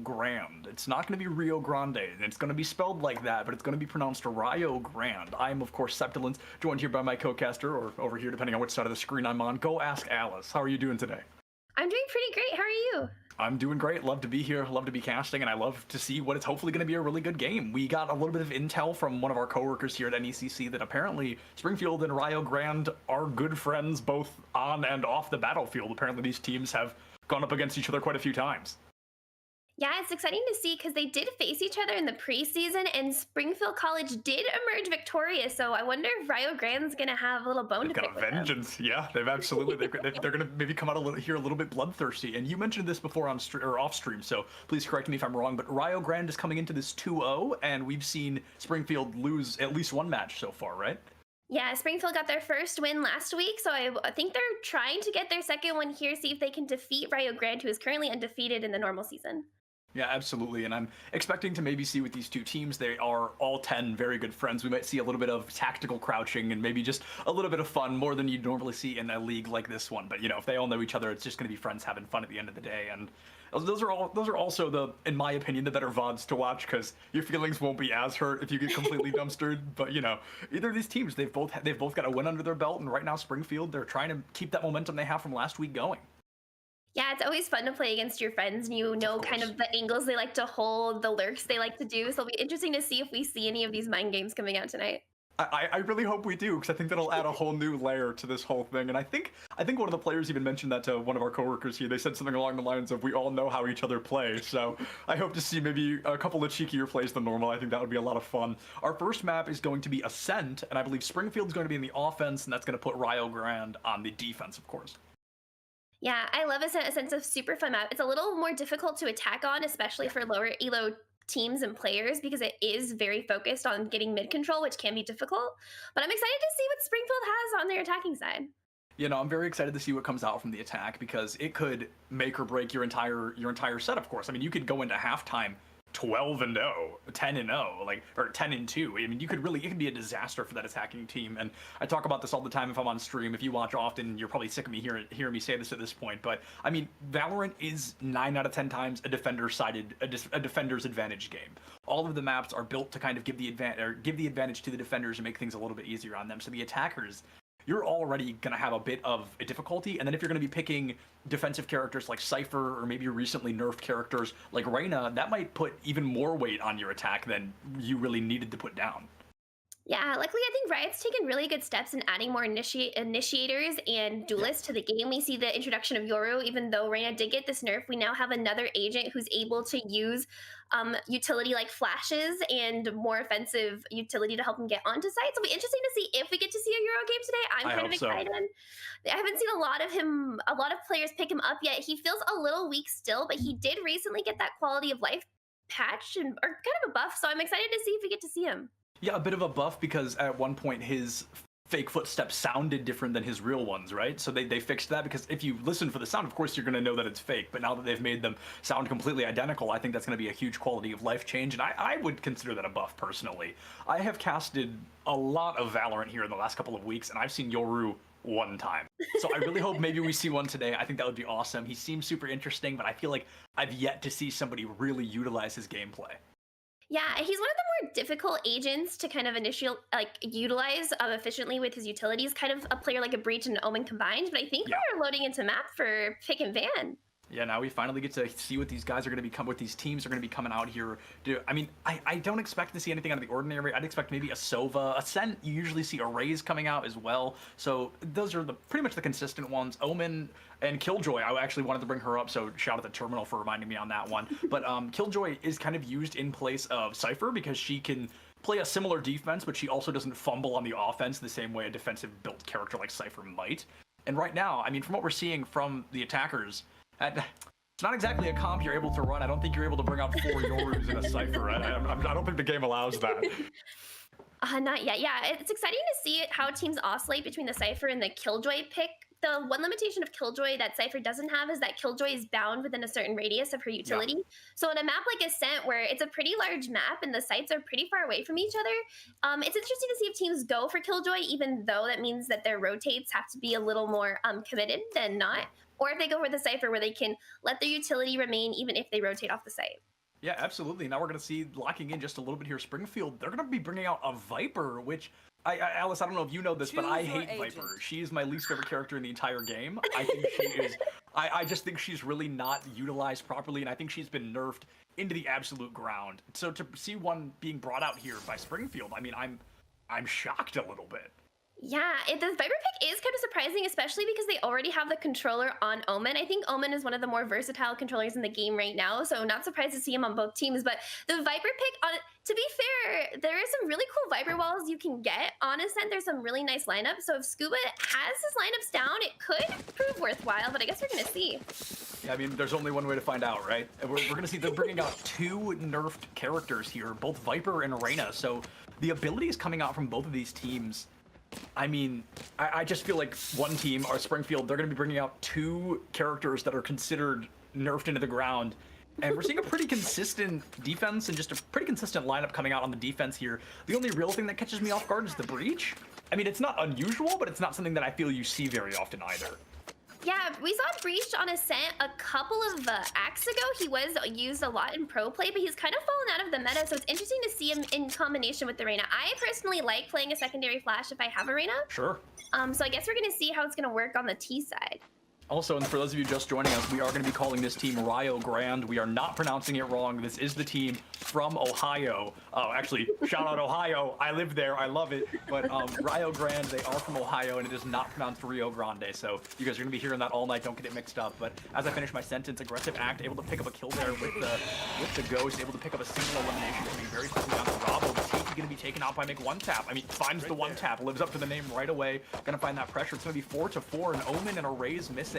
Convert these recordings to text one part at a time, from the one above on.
Grande. It's not going to be Rio Grande, and it's going to be spelled like that, but it's going to be pronounced Rio Grande. I am, of course, Septilence, joined here by my co-caster, or over here, depending on which side of the screen I'm on. Go ask Alice. How are you doing today? I'm doing pretty great. How are you? I'm doing great. Love to be here. Love to be casting, and I love to see what it's hopefully going to be a really good game. We got a little bit of intel from one of our coworkers here at NECC that apparently Springfield and Rio Grande are good friends both on and off the battlefield. Apparently these teams have gone up against each other quite a few times. Yeah, it's exciting to see because they did face each other in the preseason, and Springfield College did emerge victorious. So I wonder if Rio Grande's gonna have a little bone They've to got pick a with them. vengeance. Yeah, they've absolutely. They're going to maybe come out a little here a little bit bloodthirsty. And you mentioned this before on or off stream, so please correct me if I'm wrong. But Rio Grande is coming into this 2-0, and we've seen Springfield lose at least one match so far, right? Yeah, Springfield got their first win last week, so I think they're trying to get their second one here, see if they can defeat Rio Grande, who is currently undefeated in the normal season. Yeah, absolutely. And I'm expecting to maybe see with these two teams, they are all 10 very good friends. We might see a little bit of tactical crouching and maybe just a little bit of fun, more than you'd normally see in a league like this one. But, you know, if they all know each other, it's just going to be friends having fun at the end of the day. And those are also the, in my opinion, the better VODs to watch, because your feelings won't be as hurt if you get completely dumpstered. But, you know, either of these teams, they've both got a win under their belt. And right now, Springfield, they're trying to keep that momentum they have from last week going. Yeah, it's always fun to play against your friends, and you know kind of the angles they like to hold, the lurks they like to do. So it'll be interesting to see if we see any of these mind games coming out tonight. I really hope we do, because I think that'll add a whole new layer to this whole thing. And I think one of the players even mentioned that to one of our coworkers here. They said something along the lines of, "We all know how each other play." So I hope to see maybe a couple of cheekier plays than normal. I think that would be a lot of fun. Our first map is going to be Ascent, and I believe Springfield's going to be in the offense, and that's going to put Rio Grande on the defense, of course. Yeah, I love Ascent. Ascent's a super fun map. It's a little more difficult to attack on, especially for lower elo teams and players, because it is very focused on getting mid control, which can be difficult. But I'm excited to see what Springfield has on their attacking side. You know, I'm very excited to see what comes out from the attack, because it could make or break your entire set, of course. I mean, you could go into halftime 12-0, 10-0, like, or 10-2. I mean, it could be a disaster for that attacking team. And I talk about this all the time if I'm on stream. If you watch often, you're probably sick of me hearing me say this at this point. But I mean, Valorant is 9 out of 10 times a defender's advantage game. All of the maps are built to kind of give the advantage to the defenders and make things a little bit easier on them. So the attackers, you're already going to have a bit of a difficulty. And then if you're going to be picking defensive characters like Cypher, or maybe recently nerfed characters like Reyna, that might put even more weight on your attack than you really needed to put down. Yeah, luckily I think Riot's taken really good steps in adding more initiators and duelists to the game. We see the introduction of Yoru. Even though Reyna did get this nerf, we now have another agent who's able to use utility like flashes and more offensive utility to help him get onto site. So it'll be interesting to see if we get to see a Euro game today. I'm kind of excited. I haven't seen a lot of players pick him up yet. He feels a little weak still, but he did recently get that quality of life patch or kind of a buff. So I'm excited to see if we get to see him. Yeah, a bit of a buff, because at one point his fake footsteps sounded different than his real ones, right? So they fixed that, because if you listen for the sound, of course you're going to know that it's fake. But now that they've made them sound completely identical, I think that's going to be a huge quality of life change. And I would consider that a buff personally. I have casted a lot of Valorant here in the last couple of weeks, and I've seen Yoru one time. So I really hope maybe we see one today. I think that would be awesome. He seems super interesting, but I feel like I've yet to see somebody really utilize his gameplay. Yeah, he's one of the more difficult agents to kind of utilize efficiently with his utilities. Kind of a player like a Breach and an Omen combined. But I think we're loading into map for Pick and Van. Yeah, now we finally get to see what these guys are going to become, what these teams are going to be coming out here. I mean, I don't expect to see anything out of the ordinary. I'd expect maybe a Sova. Ascent, you usually see arrays coming out as well. So those are pretty much the consistent ones. Omen and Killjoy, I actually wanted to bring her up, so shout out the Terminal for reminding me on that one. But Killjoy is kind of used in place of Cypher, because she can play a similar defense, but she also doesn't fumble on the offense the same way a defensive built character like Cypher might. And right now, I mean, from what we're seeing from the attackers, it's not exactly a comp you're able to run. I don't think you're able to bring out 4 Yorus in a Cypher. I don't think the game allows that. Not yet. Yeah, it's exciting to see how teams oscillate between the Cypher and the Killjoy pick. The one limitation of Killjoy that Cypher doesn't have is that Killjoy is bound within a certain radius of her utility. Yeah. So in a map like Ascent, where it's a pretty large map and the sites are pretty far away from each other, it's interesting to see if teams go for Killjoy, even though that means that their rotates have to be a little more committed than not. Or if they go for the Cypher, where they can let their utility remain even if they rotate off the site. Yeah, absolutely. Now we're going to see locking in just a little bit here. Springfield, they're going to be bringing out a Viper, which Alice, I don't know if you know this, but I hate Viper. She is my least favorite character in the entire game. I think she is. I just think she's really not utilized properly, and I think she's been nerfed into the absolute ground. So to see one being brought out here by Springfield, I mean, I'm shocked a little bit. Yeah, the Viper pick is kind of surprising, especially because they already have the controller on Omen. I think Omen is one of the more versatile controllers in the game right now, so not surprised to see him on both teams. But the Viper pick, to be fair, there is some really cool Viper walls you can get on Ascent. There's some really nice lineups, so if Scuba has his lineups down, it could prove worthwhile, but I guess we're going to see. Yeah, I mean, there's only one way to find out, right? And we're going to see they're bringing out two nerfed characters here, both Viper and Reyna, so the abilities coming out from both of these teams. I mean, I just feel like one team, or Springfield, they're going to be bringing out two characters that are considered nerfed into the ground. And we're seeing a pretty consistent defense and just a pretty consistent lineup coming out on the defense here. The only real thing that catches me off guard is the breach. I mean, it's not unusual, but it's not something that I feel you see very often either. Yeah, we saw Breach on Ascent a couple of acts ago. He was used a lot in pro play, but he's kind of fallen out of the meta, so it's interesting to see him in combination with the Reyna. I personally like playing a secondary flash if I have a Reyna. Sure. So I guess we're going to see how it's going to work on the T side. Also, and for those of you just joining us, we are going to be calling this team Rio Grande. We are not pronouncing it wrong. This is the team from Ohio. Oh, actually, shout out Ohio. I live there. I love it. But Rio Grande, they are from Ohio, and it is not pronounced Rio Grande. So you guys are going to be hearing that all night. Don't get it mixed up. But as I finish my sentence, aggressive act, able to pick up a kill there with the ghost, able to pick up a single elimination, coming very quickly onto Bravo. But Tiki going to be taken out by Make One Tap. I mean, finds the one tap, lives up to the name right away. Going to find that pressure. It's going to be 4-4, an Omen and a Raze missing.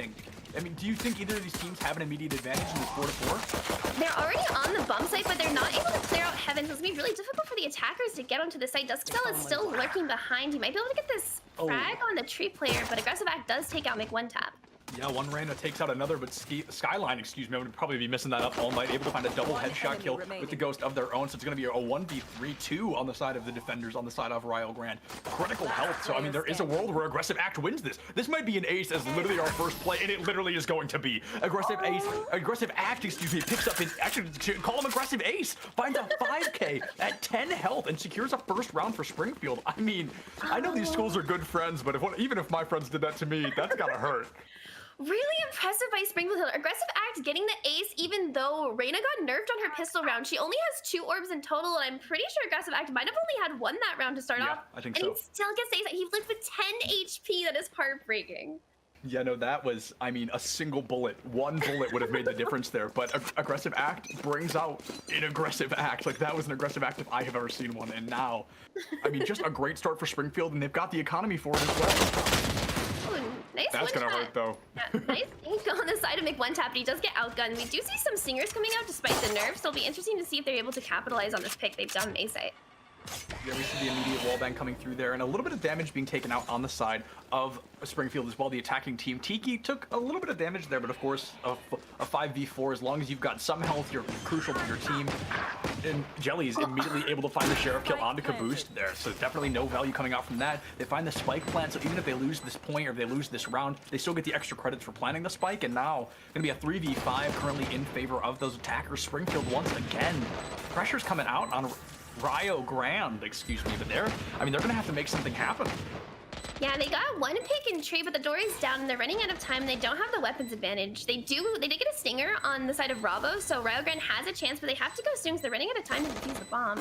I mean, do you think either of these teams have an immediate advantage in this 4-4? They're already on the bump site, but they're not able to clear out Heaven, so it's going to be really difficult for the attackers to get onto the site. Duskcell is still lurking behind. You might be able to get this frag on the tree player, but Aggressive Act does take out Make One Tap. Yeah, one Reyna takes out another, but Skyline, excuse me, I would probably be missing that up all night. Able to find a double headshot kill with the Ghost of their own, so it's going to be a 1v3-2 on the side of the defenders, on the side of Rio Grande. Critical health, so I mean, there is a world where Aggressive Act wins this. This might be an ace as literally our first play, and it literally is going to be. Aggressive Act, excuse me, picks up, actually, call him Aggressive Ace, finds a 5k at 10 health, and secures a first round for Springfield. I mean, I know these schools are good friends, but even if my friends did that to me, that's gotta hurt. Really impressive by Springfield. Aggressive Act getting the ace even though Reyna got nerfed on her pistol round. She only has 2 orbs in total, and I'm pretty sure Aggressive Act might have only had 1 that round to start off. I think and so. he still gets the ace. He lived with 10 HP. That is heartbreaking. Yeah, no, that was, I mean, a single bullet. One bullet would have made the difference there, but Aggressive Act brings out an Aggressive Act. Like, that was an Aggressive Act if I have ever seen one, and now, I mean, just a great start for Springfield, and they've got the economy for it as well. Nice. That's gonna hurt though. Yeah, nice ink on the side of Make One Tap, but he does get outgunned. We do see some singers coming out despite the nerfs, so it'll be interesting to see if they're able to capitalize on this pick they've done A site. Yeah, we see the immediate wallbang coming through there, and a little bit of damage being taken out on the side of Springfield as well, the attacking team. Tiki took a little bit of damage there, but of course, a 5v4, as long as you've got some health, you're crucial to your team. And Jelly's immediately able to find the Sheriff kill onto Caboose there, so definitely no value coming out from that. They find the spike plant, so even if they lose this point or if they lose this round, they still get the extra credits for planting the spike, and now going to be a 3v5 currently in favor of those attackers. Springfield once again, pressure's coming out on Rio Grande, excuse me, but they're going to have to make something happen. Yeah, they got 1 pick and trade, but the door is down and they're running out of time and they don't have the weapons advantage. They did get a stinger on the side of Bravo, so Rio Grande has a chance, but they have to go soon because they're running out of time to defuse the bomb.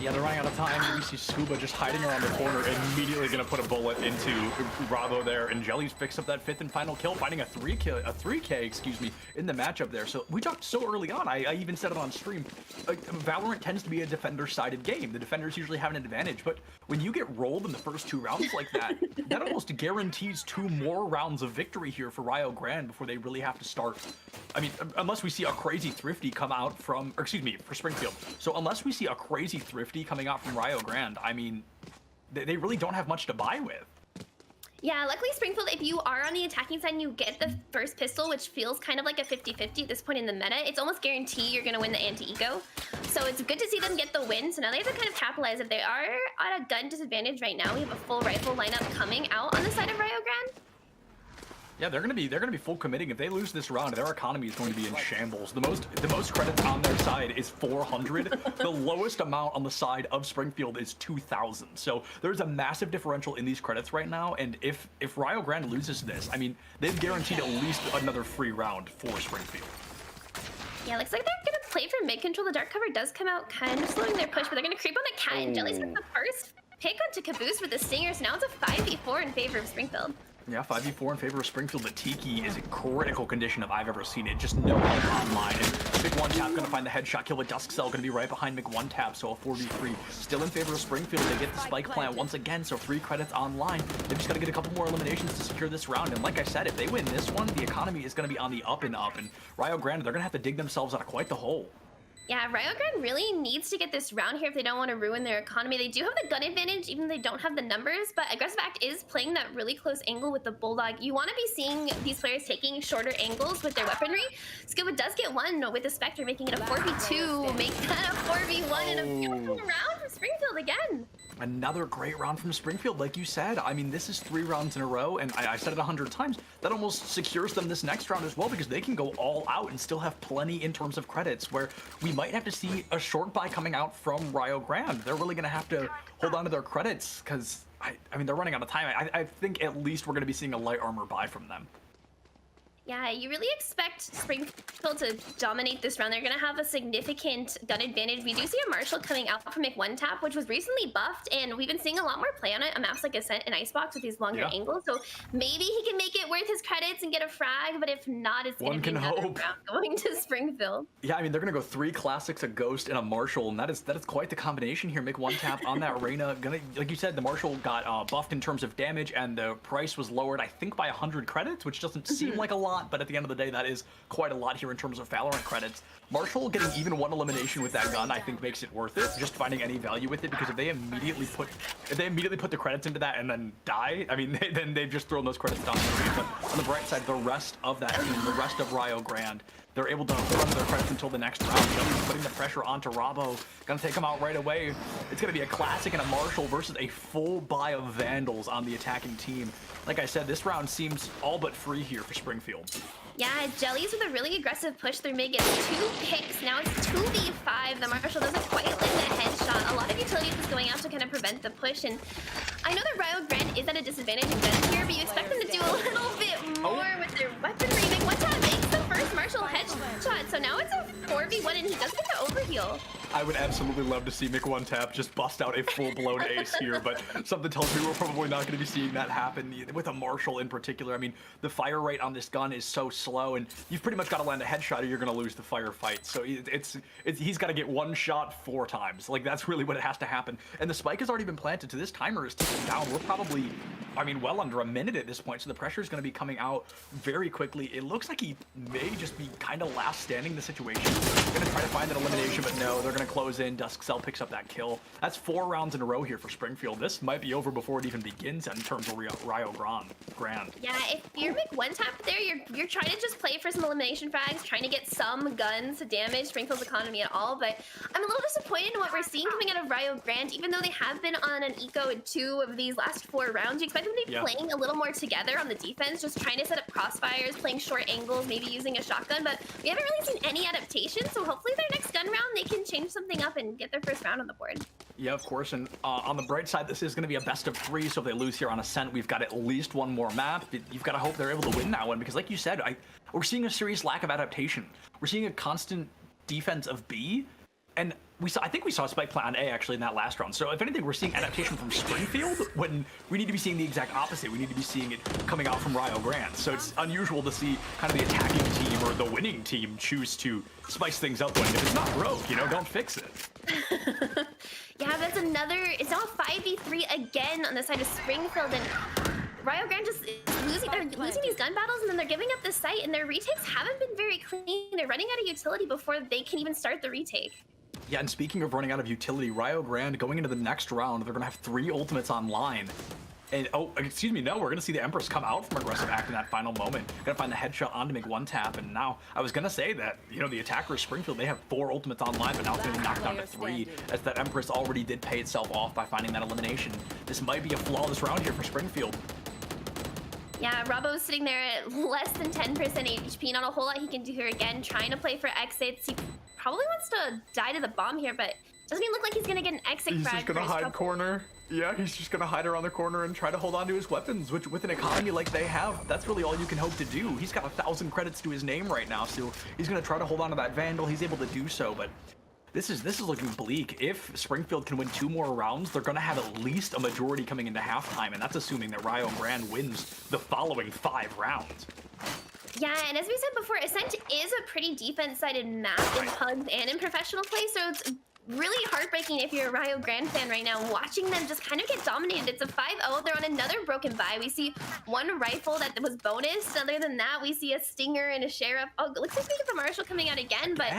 Yeah, they're running out of time. We see Scuba just hiding around the corner, immediately going to put a bullet into Bravo there, and Jellies picks up that 5th and final kill, finding a 3K, excuse me, in the matchup there. So we talked so early on, I even said it on stream, Valorant tends to be a defender-sided game. The defenders usually have an advantage, but when you get rolled in the first 2 rounds like that, that almost guarantees 2 more rounds of victory here for Rio Grande before they really have to start. I mean, unless we see a crazy Thrifty come out from, or excuse me, for Springfield. So unless we see a crazy Thrifty coming out from Rio Grande, I mean, they really don't have much to buy with. Yeah, luckily Springfield, if you are on the attacking side and you get the first pistol, which feels kind of like a 50-50 at this point in the meta, it's almost guaranteed you're going to win the anti-eco. So it's good to see them get the win. So now they have to kind of capitalize. If they are at a gun disadvantage right now, we have a full rifle lineup coming out on the side of Rio Grande. Yeah, they're gonna be full committing. If they lose this round, their economy is going to be in shambles. The most credits on their side is 400. The lowest amount on the side of Springfield is 2,000. So there's a massive differential in these credits right now. And if Rio Grande loses this, I mean, they've guaranteed at least another free round for Springfield. Yeah, looks like they're gonna play for mid control. The dark cover does come out, kind of slowing their push, but they're gonna creep on the cat, and Jelly's with the first pick onto Caboose with the Stingers. Now it's a 5v4 in favor of Springfield. Yeah, 5v4 in favor of Springfield, but Tiki is in critical condition if I've ever seen it. Just no help online. And Mc1tap gonna find the headshot kill with Dusk Cell, gonna be right behind Mc1tap, so a 4v3. Still in favor of Springfield. They get the spike plant once again, so 3 credits online. They've just gotta get a couple more eliminations to secure this round. And like I said, if they win this one, the economy is gonna be on the up and up. And Rio Grande, they're gonna have to dig themselves out of quite the hole. Yeah, Rio Grande really needs to get this round here if they don't want to ruin their economy. They do have the gun advantage, even though they don't have the numbers, but Aggressive Act is playing that really close angle with the Bulldog. You want to be seeing these players taking shorter angles with their weaponry. Scuba does get one with the Spectre, making it a 4v2, make that a 4v1, and a beautiful round from Springfield again. Another great round from Springfield, like you said. I mean, this is 3 rounds in a row, and I said it 100 times. That almost secures them this next round as well, because they can go all out and still have plenty in terms of credits, where we might have to see a short buy coming out from Rio Grande. They're really going to have to hold on to their credits, because, I mean, they're running out of time. I think at least we're going to be seeing a light armor buy from them. Yeah, you really expect Springfield to dominate this round. They're going to have a significant gun advantage. We do see a Marshall coming out from Mc1tap, which was recently buffed, and we've been seeing a lot more play on it on maps like Ascent and Icebox with these longer angles. So maybe he can make it worth his credits and get a frag, but if not, it's going to be another round going to Springfield. Yeah, I mean, they're going to go 3 classics, a Ghost, and a Marshall, and that is quite the combination here. Mc1tap on that Reyna. Like you said, the Marshall got buffed in terms of damage, and the price was lowered, I think, by 100 credits, which doesn't seem like a lot, but at the end of the day, that is quite a lot here in terms of Valorant credits. Marshall getting even 1 elimination with that gun, I think, makes it worth it. Just finding any value with it, because if they immediately put the credits into that and then die, I mean, then they've just thrown those credits down the street. But on the bright side, the rest of that team, the rest of Rio Grande, they're able to hold on to their credits until the next round. Jelly's putting the pressure onto Rabo. Gonna take him out right away. It's gonna be a classic and a Marshall versus a full buy of Vandals on the attacking team. Like I said, this round seems all but free here for Springfield. Yeah, Jellies with a really aggressive push through mid gets 2 picks. Now it's 2v5. The Marshall doesn't quite land the headshot. A lot of utilities is going out to kind of prevent the push. And I know that Rio Grande is at a disadvantage in guns here, but you expect them to do a little bit more with their weaponry. Mc1tap makes the first Marshall headshot. So now it's a 4v1, and he does get the overheal. I would absolutely love to see Mc1tap just bust out a full-blown ace here, but something tells me we're probably not going to be seeing that happen with a Marshall in particular. I mean, the fire rate on this gun is so slow, and you've pretty much got to land a headshot or you're going to lose the firefight. So he's got to get 1 shot 4 times. Like, that's really what it has to happen. And the spike has already been planted, so this timer is ticking down. We're probably, I mean, well under a minute at this point, so the pressure is going to be coming out very quickly. It looks like he may just be kind of last standing in the situation. Going to try to find that elimination, but no, they're going to close in. Dusk Cell picks up that kill. That's 4 rounds in a row here for Springfield. This might be over before it even begins in terms of Rio Grande. Yeah, if you're Mc1tap there, you're trying to just play for some elimination frags, trying to get some guns to damage Springfield's economy at all, but I'm a little disappointed in what we're seeing coming out of Rio Grande. Even though they have been on an eco in 2 of these last 4 rounds, you expect them to be playing a little more together on the defense, just trying to set up crossfires, playing short angles, maybe using a shotgun, but we haven't really seen any adaptation, so hopefully their next gun round they can change something up and get their first round on the board. Yeah, of course, and on the bright side, this is going to be a best of 3, so if they lose here on Ascent, we've got at least 1 more map. You've got to hope they're able to win that one, because like you said, we're seeing a serious lack of adaptation. We're seeing a constant defense of B, and I think we saw a spike plant on A actually in that last round. So if anything, we're seeing adaptation from Springfield when we need to be seeing the exact opposite. We need to be seeing it coming out from Rio Grande. So it's unusual to see kind of the attacking team or the winning team choose to spice things up when if it's not broke, you know, don't fix it. Yeah, that's another, it's now a 5v3 again on the side of Springfield, and Rio Grande just they're losing these gun battles, and then they're giving up the site, and their retakes haven't been very clean. They're running out of utility before they can even start the retake. Yeah, and speaking of running out of utility, Rio Grande going into the next round, they're going to have 3 ultimates online. And, oh, excuse me, no, we're going to see the Empress come out from Aggressive Act in that final moment. Going to find the headshot onto Mc1tap, and now, I was going to say that, you know, the attackers, Springfield, they have 4 ultimates online, but now it's going to be knocked down to 3, as that Empress already did pay itself off by finding that elimination. This might be a flawless round here for Springfield. Yeah, Robbo's sitting there at less than 10% HP. Not a whole lot he can do here again. Trying to play for exits. He probably wants to die to the bomb here, but doesn't even look like he's gonna get an exit He's frag just gonna for his hide trouble. corner. Yeah, he's just gonna hide around the corner and try to hold on to his weapons, which with an economy like they have, that's really all you can hope to do. He's got 1,000 credits to his name right now, so he's gonna try to hold on to that Vandal. He's able to do so, but this is looking bleak. If Springfield can win 2 more rounds, they're gonna have at least a majority coming into halftime, and that's assuming that Rio Grande wins the following 5 rounds. Yeah, and as we said before, Ascent is a pretty defense-sided map in pugs and in professional play, so it's really heartbreaking if you're a Rio Grande fan right now, watching them just kind of get dominated. It's a 5-0. They're on another broken buy. We see one rifle that was bonus. Other than that, we see a Stinger and a Sheriff. Oh, it looks like we get the Marshal coming out again, but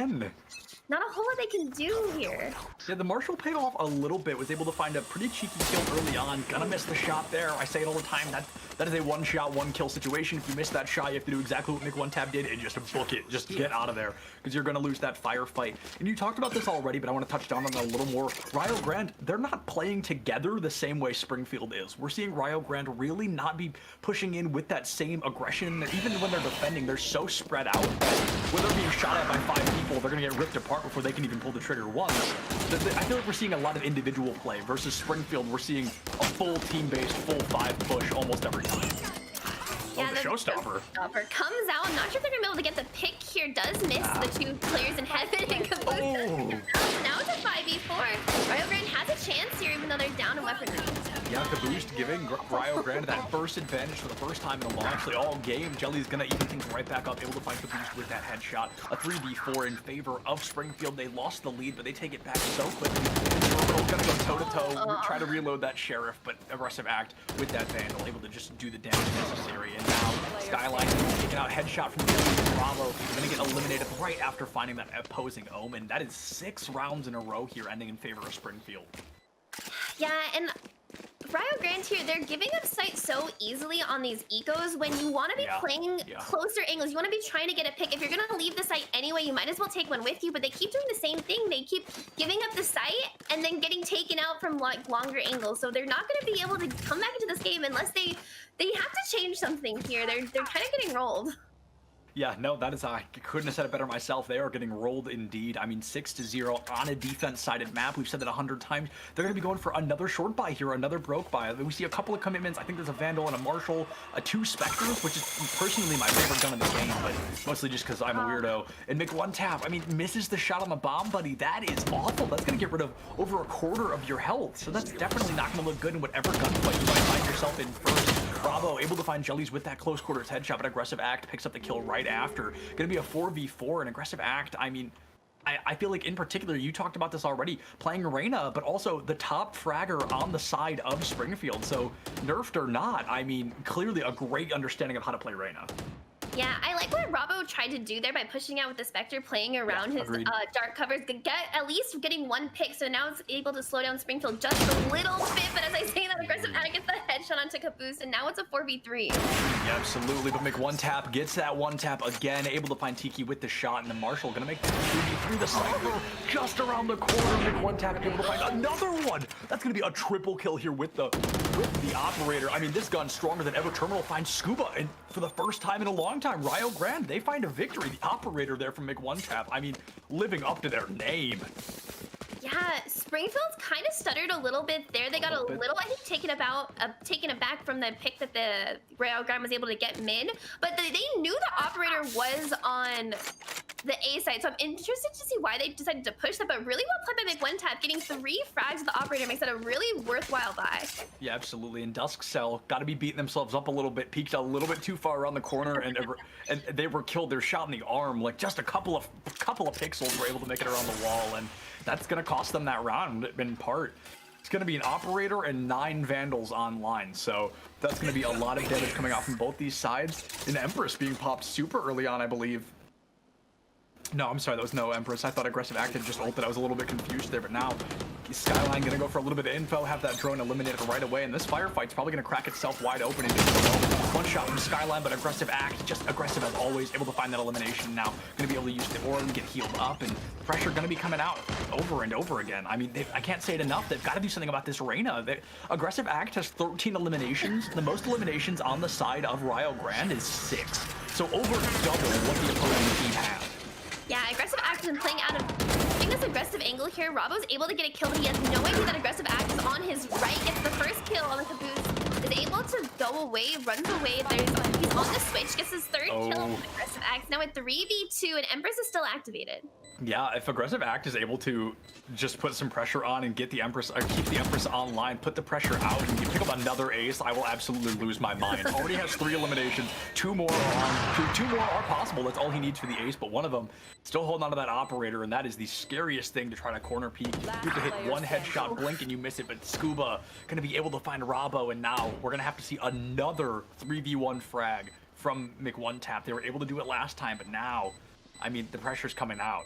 not a whole lot they can do here. Yeah, the Marshal paid off a little bit, was able to find a pretty cheeky kill early on. Gonna miss the shot there. I say it all the time, that is a one-shot, one-kill situation. If you miss that shot, you have to do exactly what Mick1Tab did and just book it. Just get out of there, because you're gonna lose that firefight. And you talked about this already, but I want to touch down on it a little more. Rio Grande, they're not playing together the same way Springfield is. We're seeing Rio Grande really not be pushing in with that same aggression. Even when they're defending, they're so spread out. When they're being shot at by 5 people, they're gonna get ripped apart before they can even pull the trigger once. I feel like we're seeing a lot of individual play versus Springfield. We're seeing a full team-based, full 5 push almost every time. Yeah, the showstopper comes out. I'm not sure if they're gonna be able to get the pick here. Does miss the 2 players in heaven and Caboose. Now it's a 5v4. Rio Grande has a chance here, even though they're down in weaponry. Yeah, Caboose giving Rio Grande that first advantage for the first time in a while. Actually, all game. Jelly's gonna even things right back up, able to find Caboose with that headshot. A 3v4 in favor of Springfield. They lost the lead, but they take it back so quickly. Gonna go toe-to-toe, try to reload that Sheriff, but aggressive act with that Vandal, able to just do the damage necessary. And now Skyline taking out headshot from Bravo, gonna get eliminated right after finding that opposing Omen. That is 6 rounds in a row here, ending in favor of Springfield. Yeah, and Rio Grande here, they're giving up sight so easily on these ecos when you want to be playing closer angles. You want to be trying to get a pick. If you're going to leave the site anyway, you might as well take one with you, but they keep doing the same thing. They keep giving up the site and then getting taken out from like longer angles. So they're not going to be able to come back into this game unless they have to change something here. They're kind of getting rolled. Yeah, no, that is, I couldn't have said it better myself. They are getting rolled indeed. I mean, 6-0 on a defense-sided map. We've said that 100 times. They're going to be going for another short buy here, another broke buy. We see a couple of commitments. I think there's a Vandal and a Marshal, 2 Spectres, which is personally my favorite gun in the game, but mostly just because I'm a weirdo. And Mick1Tab, I mean, misses the shot on the bomb, buddy. That is awful. That's going to get rid of over 1/4 of your health. So that's definitely not going to look good in whatever gunfight you might find yourself in first. Bravo able to find Jellies with that close quarters headshot, but aggressive act picks up the kill right after. Gonna be a 4v4, an aggressive act. I mean, I feel like in particular, you talked about this already, playing Reyna, but also the top fragger on the side of Springfield. So nerfed or not, I mean, clearly a great understanding of how to play Reyna. Yeah, I like what Robbo tried to do there by pushing out with the Spectre, playing around his dark covers, at least getting 1 pick, so now it's able to slow down Springfield just a little bit, but as I say that, aggressive act gets the headshot onto Caboose, and now it's a 4v3. Yeah, absolutely, but Mick1Tab gets that 1 tap again, able to find Tiki with the shot, and the Marshal gonna make the 2v3, the cycle just around the corner. Mick1Tab able to find another one. That's gonna be a triple kill here with the operator. I mean, this gun's stronger than ever. Terminal finds Scuba, and for the first time in a long time, Rio Grande, they find a victory. The operator there from Mick1Tab, I mean, living up to their name. Yeah, Springfield's kind of stuttered a little bit there. They got a little, I think, taken aback from the pick that the Rio Grande was able to get mid, but they knew the operator was on the A side, so I'm interested to see why they decided to push that, but really well played by Mick1Tab. Getting 3 frags of the operator makes that a really worthwhile buy. Yeah, absolutely, and Dusk Cell got to be beating themselves up a little bit, peeked a little bit too far around the corner, and they were killed. They're shot in the arm, like just a couple of pixels were able to make it around the wall, and that's gonna cost them that round in part. It's gonna be an operator and 9 Vandals online, so that's gonna be a lot of damage coming out from both these sides. An Empress being popped super early on, I believe. No, I'm sorry, that was no Empress. I thought aggressive act had just ulted. I was a little bit confused there, but now Skyline gonna go for a little bit of info, have that drone eliminated right away, and this firefight's probably gonna crack itself wide open in just a moment. one-shot from Skyline, but aggressive act, just aggressive as always, able to find that elimination now. Going to be able to use the orb and get healed up, and pressure going to be coming out over and over again. I mean, I can't say it enough. They've got to do something about this Reyna. Aggressive act has 13 eliminations. The most eliminations on the side of Rio Grande is 6. So over double what the opposing team has. Yeah, aggressive act has been playing out of this aggressive angle here. Rabo's able to get a kill, but he has no idea that aggressive act is on his right. Gets the first kill on the caboose. Is able to go away, runs away. He's on the switch, gets his third kill with aggressive act. Now at 3v2, and Empress is still activated. Yeah, if aggressive act is able to just put some pressure on and get the Empress, or keep the Empress online, put the pressure out, and you pick up another ace, I will absolutely lose my mind. Already has 3 eliminations, 2 more are two more are possible. That's all he needs for the ace, but one of them still holding on to that operator, and that is the scariest thing to try to corner peek. You have to hit one headshot, blink, and you miss it, but Scuba gonna be able to find Rabo, and now we're gonna have to see another 3v1 frag from McOneTap. They were able to do it last time, but now, I mean, the pressure's coming out.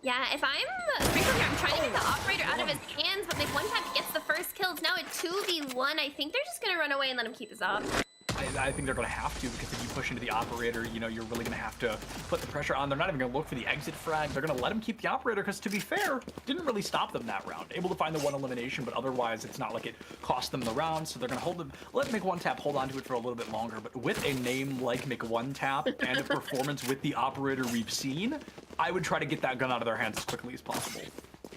Yeah, if I'm Springfield here, I'm trying to get the operator out of his hands, but McOneTap gets the first kill. It's now a 2v1. I think they're just gonna run away and let him keep his op. I think they're going to have to, because if you push into the operator, you know, you're really going to have to put the pressure on. They're not even going to look for the exit frag. They're going to let him keep the operator, because to be fair, didn't really stop them that round. Able to find the 1 elimination, but otherwise it's not like it cost them the round, so they're going to hold them, let McOneTap hold on to it for a little bit longer. But with a name like McOneTap and a performance with the operator we've seen, I would try to get that gun out of their hands as quickly as possible.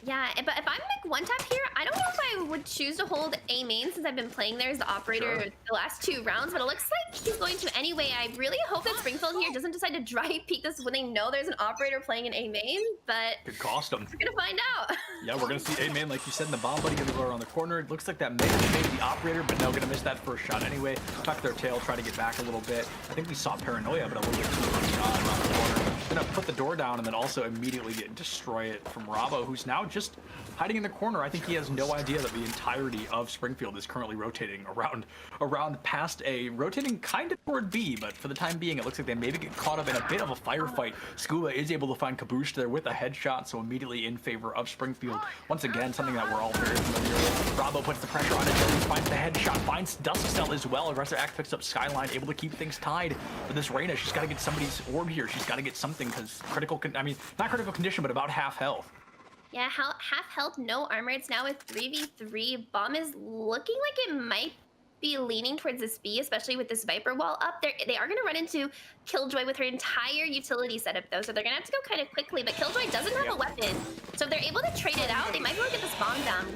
Yeah, but if I'm McOneTap here, I don't know if I would choose to hold A main, since I've been playing there as the operator the last 2 rounds, but it looks like he's going to anyway. I really hope that Springfield here doesn't decide to dry peek this when they know there's an operator playing in A main, but could cost them. We're gonna find out. Yeah, we're gonna see A main, like you said, in the bomb buddy gonna go around the corner. It looks like that may have made the operator, but no, gonna miss that first shot anyway. Tuck their tail, try to get back a little bit. I think we saw Paranoia, but a little bit too early on around the corner. Gonna put the door down and then also immediately destroy it from Rabo, who's now just hiding in the corner. I think he has no idea that the entirety of Springfield is currently rotating around past A, rotating kind of toward B, but for the time being, it looks like they maybe get caught up in a bit of a firefight. Scuba is able to find Caboose there with a headshot, so immediately in favor of Springfield. Once again, something that we're all very familiar with. Rabo puts the pressure on it, finds the headshot, finds Dusk Cell as well. Aggressive act picks up Skyline, able to keep things tied. But this Reyna, she's got to get somebody's orb here. She's got to get something, because not critical condition, but about half health. Yeah, half health, no armor. It's now a 3v3. Bomb is looking like it might be leaning towards this B, especially with this Viper wall up there. They are going to run into Killjoy with her entire utility setup, though, so they're going to have to go kind of quickly. But Killjoy doesn't have a weapon, so if they're able to trade it out, they might be able to get this bomb down.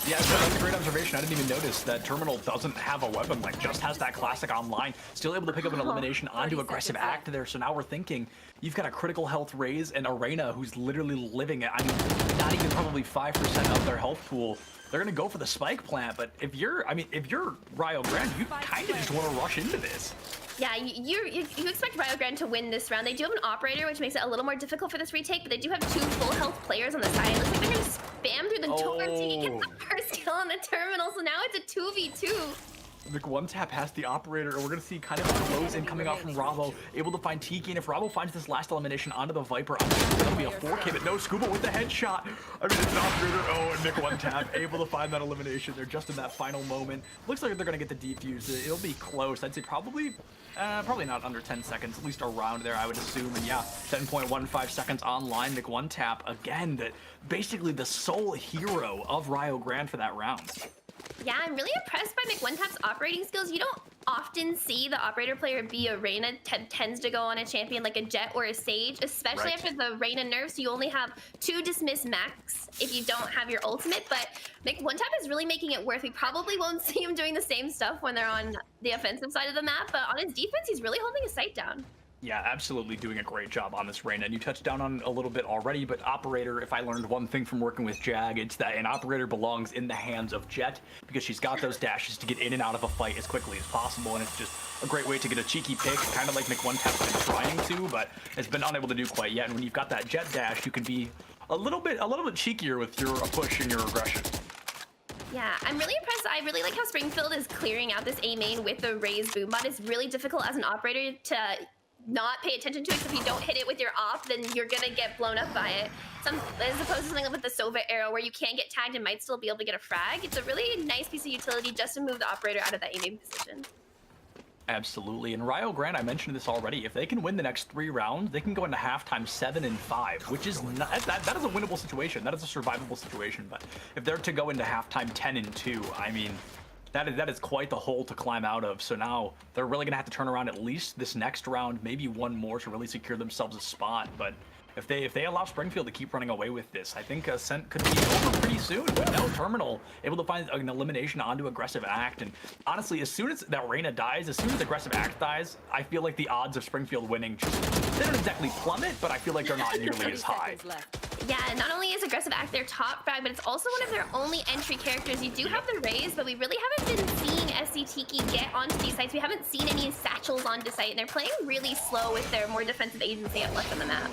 Yeah, that's a great observation. I didn't even notice that Terminal doesn't have a weapon, like just has that classic online. Still able to pick up an elimination onto aggressive act there. So now we're thinking you've got a critical health raise and Arena who's literally living it. I mean, not even probably 5% of their health pool. They're gonna go for the spike plant, but if you're Rio Grande, you kind of just want to rush into this. Yeah, you expect Rio Grande to win this round. They do have an operator, which makes it a little more difficult for this retake, but they do have 2 full health players on the side. It looks like they're gonna spam through the door so you can get the first kill on the terminal. So now it's a 2v2. McOneTap has the operator, and we're going to see kind of a close in coming out from Rabo, able to find Tiki, and if Rabo finds this last elimination onto the Viper, I'm sure it'll be a 4K, but no, Scuba with the headshot. I mean, it's an operator, and McOneTap able to find that elimination. They're just in that final moment. Looks like they're going to get the defuse. It'll be close. I'd say probably not under 10 seconds, at least around there, I would assume. And yeah, 10.15 seconds online. McOneTap, again, basically the sole hero of Rio Grande for that round. Yeah, I'm really impressed by McOneTap's operating skills. You don't often see the operator player be a Reyna. Tends to go on a champion like a Jet or a Sage, especially after the Reyna nerfs. You only have 2 dismiss max if you don't have your ultimate, but McOneTap is really making it worth. We probably won't see him doing the same stuff when they're on the offensive side of the map, but on his defense, he's really holding his sight down. Yeah, absolutely doing a great job on this Reyna, and you touched down on a little bit already, but operator, if I learned one thing from working with Jag, it's that an operator belongs in the hands of Jet, because she's got those dashes to get in and out of a fight as quickly as possible, and it's just a great way to get a cheeky pick, kind of like McOneTap's been trying to, but has been unable to do quite yet. And when you've got that Jet dash, you can be a little bit cheekier with your push and your aggression. Yeah, I'm really impressed. I really like how Springfield is clearing out this A main with the raised boombot. It's really difficult as an operator to not pay attention to it, so if you don't hit it with your op, then you're gonna get blown up by it. As opposed to something with the Sova arrow where you can't get tagged and might still be able to get a frag. It's a really nice piece of utility just to move the operator out of that A main position. Absolutely, and Grande, I mentioned this already. If they can win the next 3 rounds, they can go into halftime 7-5, which is not, that is a winnable situation. That is a survivable situation. But if they're to go into halftime 10-2, I mean, that is quite the hole to climb out of. So now they're really gonna have to turn around at least this next round, maybe one more to really secure themselves a spot. But if they allow Springfield to keep running away with this, I think Ascent could be over pretty soon. With no terminal, able to find an elimination onto Aggressive Act. And honestly, as soon as that Reyna dies, as soon as Aggressive Act dies, I feel like the odds of Springfield winning just, they don't exactly plummet, but I feel like they're not nearly as high. Yeah, not only is Aggressive Act their top frag, but it's also one of their only entry characters. You do have the Raze, but we really haven't been seeing SC Tiki get onto these sites. We haven't seen any satchels onto site, and they're playing really slow with their more defensive agents they have left on the map.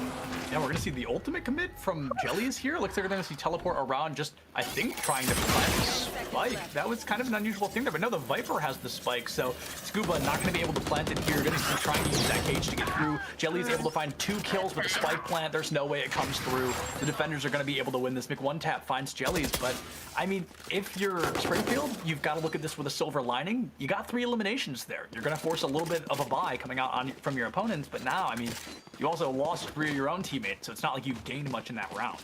Yeah, we're gonna see the ultimate commit from Jellies here. Looks like we're gonna see teleport around, just I think trying to plant spike. That was kind of an unusual thing there, but no, the Viper has the spike, so Scuba not gonna be able to plant it here. Gonna be trying to use that cage to get through. Jelly's able to find 2 kills with the spike plant. There's no way it comes through. The defenders are gonna be able to win this. One tap finds Jellies, but I mean, if you're Springfield, you've got to look at this with a silver lining. You got 3 eliminations there. You're gonna force a little bit of a bye coming out from your opponents, but now, I mean, you also lost 3 of your own teammates, so it's not like you've gained much in that round.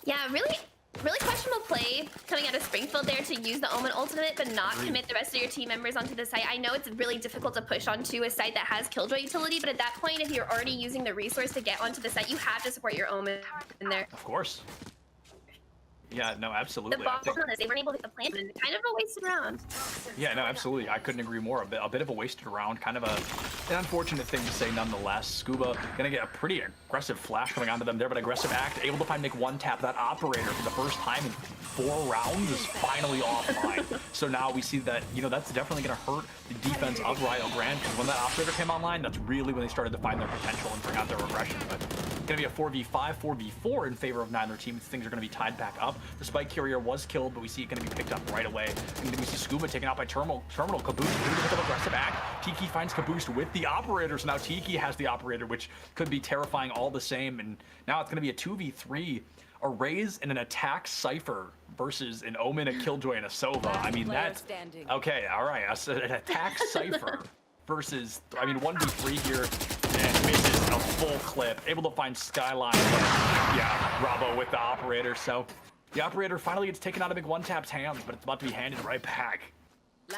Yeah, really questionable play coming out of Springfield there to use the Omen ultimate, but not commit the rest of your team members onto the site. I know it's really difficult to push onto a site that has Killjoy utility, but at that point, if you're already using the resource to get onto the site, you have to support your Omen in there. Of course. Yeah, no, absolutely. The bottom on this, they weren't able to hit the plant, and kind of a wasted round. Yeah, no, absolutely. I couldn't agree more. A bit of a wasted round, kind of an unfortunate thing to say nonetheless. Scuba gonna get a pretty aggressive flash coming onto them there, but Aggressive Act able to find Nick one tap. That operator for the first time in 4 rounds is finally offline. So now we see that, you know, that's definitely gonna hurt the defense of Grande, because when that operator came online, that's really when they started to find their potential and bring out their aggression. But it's gonna be a 4v5, 4v4 in favor of neither team. Things are gonna be tied back up. The spike carrier was killed, but we see it going to be picked up right away. And then we see Scuba taken out by Terminal. Caboose able to pick up Aggressive Act. Tiki finds Caboose with the operator, so now Tiki has the operator, which could be terrifying all the same. And now it's going to be a 2v3, a Raze and an Attack Cypher versus an Omen, a Killjoy, and a Sova. I mean, that's okay. All right, an Attack Cypher versus, I mean, 1v3 here, and misses a full clip. Able to find Skyline, but yeah, Bravo with the operator. So the operator finally gets taken out of Big One Tap's hands, but it's about to be handed right back.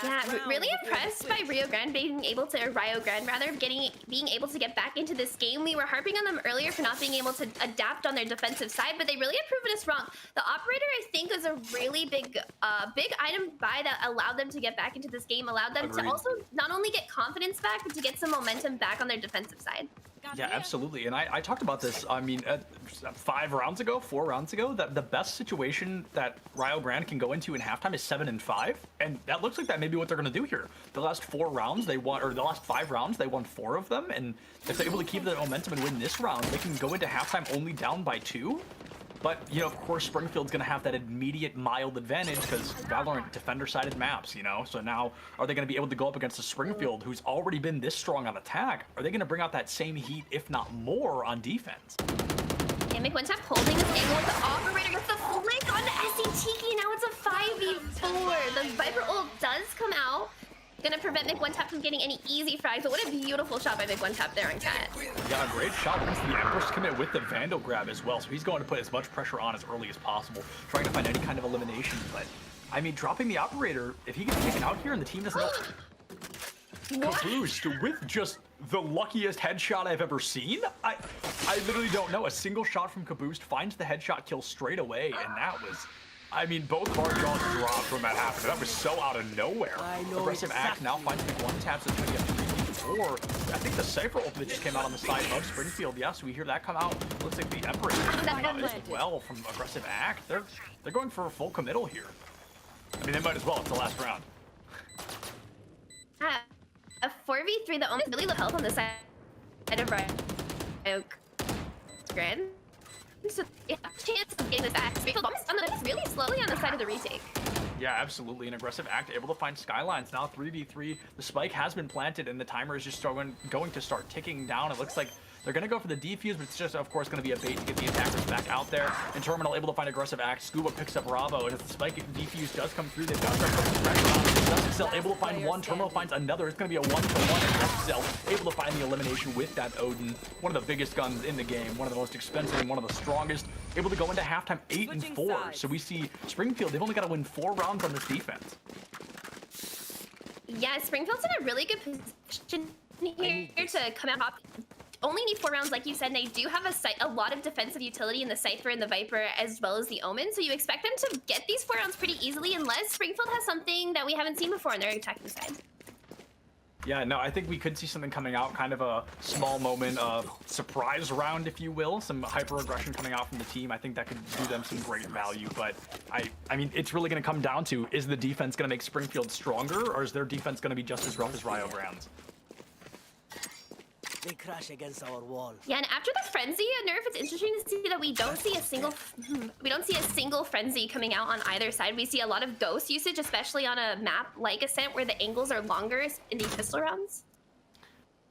Yeah, really impressed by Grande being able to, or Grande rather, being able to get back into this game. We were harping on them earlier for not being able to adapt on their defensive side, but they really have proven us wrong. The operator, I think, is a really big item buy that allowed them to get back into this game, allowed them to also not only get confidence back, but to get some momentum back on their defensive side. Yeah, absolutely. And I talked about this, I mean, 4 rounds ago, that the best situation that Grande can go into in halftime is 7-5. And that looks like that may be what they're going to do here. The last 4 rounds, they won, or the last 5 rounds, they won 4 of them. And if they're able to keep the momentum and win this round, they can go into halftime only down by 2. But, you know, of course, Springfield's going to have that immediate mild advantage because Valorant defender-sided maps, you know? So now, are they going to be able to go up against a Springfield who's already been this strong on attack? Are they going to bring out that same heat, if not more, on defense? And one tap holding this angle with the operator gets the flick on SC Tiki. Now it's a 5v4. The Viper ult does come out. Gonna prevent One Tap from getting any easy frags, but what a beautiful shot by One Tap there on Cat. Yeah, a great shot brings the Empress commit with the Vandal grab as well, so he's going to put as much pressure on as early as possible, trying to find any kind of elimination, but I mean, dropping the operator, if he gets taken out here and the team doesn't know... Caboose with just the luckiest headshot I've ever seen? I literally don't know. A single shot from Caboose finds the headshot kill straight away, and that was... I mean, both of our jaws dropped when that happened. That was so out of nowhere. Aggressive Act now finds Big One Taps and trying to get 3v4. I think the Cypher ultimate just came out on the side of Springfield. Yeah, so we hear that come out. Looks like the Emperor is coming out as well from Aggressive Act. They're going for a full committal here. I mean, they might as well. It's the last round. A 4v3, the Omen really low health on the side of Grande. So, yeah, chance of getting this back. Springfield almost on the really slowly on the side of the retake. Yeah, absolutely. An Aggressive Act able to find Skylines. Now 3v3. The spike has been planted and the timer is just going to start ticking down. It looks like They're going to go for the defuse, but it's just, of course, going to be a bait to get the attackers back out there. And Terminal able to find aggressive act. Scuba picks up Bravo, and as the spike defuse does come through, they've got to start putting pressure on. Duskcell able to find one. Terminal finds another. It's going to be a 1-to-1. Duskcell able to find the elimination with that Odin. One of the biggest guns in the game, one of the most expensive and one of the strongest. Able to go into halftime 8-4. So we see Springfield, they've only got to win 4 rounds on this defense. Yeah, Springfield's in a really good position here to come out. Only need 4 rounds, like you said, and they do have a lot of defensive utility in the Cypher and the Viper, as well as the Omen, so you expect them to get these 4 rounds pretty easily, unless Springfield has something that we haven't seen before on their attacking side. Yeah, no, I think we could see something coming out, kind of a small moment of surprise round, if you will. Some hyper-aggression coming out from the team. I think that could do them some great value, but I mean, it's really going to come down to, is the defense going to make Springfield stronger, or is their defense going to be just as rough as Rio Grande's? They crash against our wall. Yeah, and after the frenzy nerf, it's interesting to see that we don't see a single frenzy coming out on either side. We see a lot of ghost usage, especially on a map like Ascent, where the angles are longer in these pistol rounds.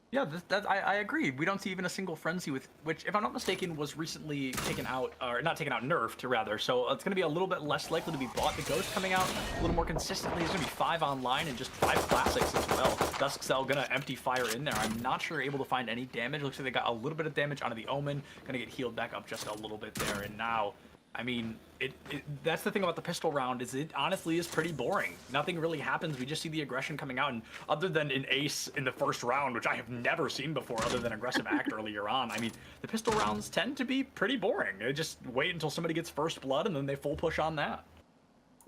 Yeah, I agree. We don't see even a single frenzy, with which, if I'm not mistaken, was recently taken out, or not taken out, nerfed rather. So it's going to be a little bit less likely to be bought. The Ghost coming out a little more consistently. There's going to be 5 online and just 5 classics as well. Duskcell going to empty fire in there. I'm not sure able to find any damage. Looks like they got a little bit of damage onto the Omen. Going to get healed back up just a little bit there. And now, I mean, that's the thing about the pistol round, is it honestly is pretty boring. Nothing really happens. We just see the aggression coming out, and other than an ace in the first round, which I have never seen before, other than aggressive act earlier on, I mean, the pistol rounds tend to be pretty boring. They just wait until somebody gets first blood, and then they full push on that.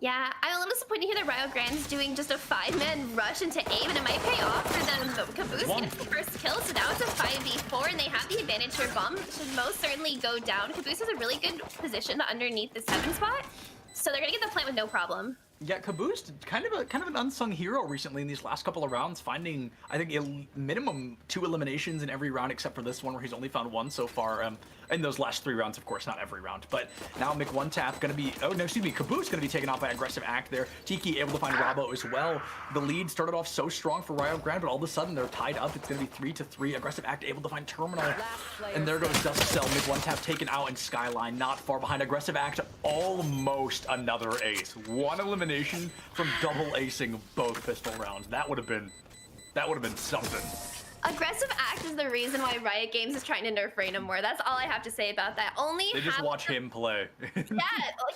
Yeah, I'm a little disappointed to hear that Rio Grande's doing just a 5-man rush into A, but it might pay off for them. Caboose gets the first kill, so now it's a 5v4, and they have the advantage here. Bomb should most certainly go down. Caboose has a really good position underneath the 7 spot, so they're gonna get the plant with no problem. Yeah, Caboose, kind of an unsung hero recently in these last couple of rounds, finding, I think, a minimum 2 eliminations in every round except for this one, where he's only found 1 so far. In those last 3 rounds, of course, not every round. But now McOneTap going to be, oh no, excuse me, Caboose going to be taken off by aggressive act there. Tiki able to find Rabo as well. The lead started off so strong for Rio Grande, but all of a sudden they're tied up. It's going to be 3-3. Aggressive act able to find Terminal. And there goes Duskcell. McOneTap taken out, and Skyline not far behind. Aggressive act, almost another ace. 1 elimination from double acing both pistol rounds. That would have been something. Aggressive act is the reason why Riot Games is trying to nerf Reyna more. That's all I have to say about that. They just watch him play. Yeah,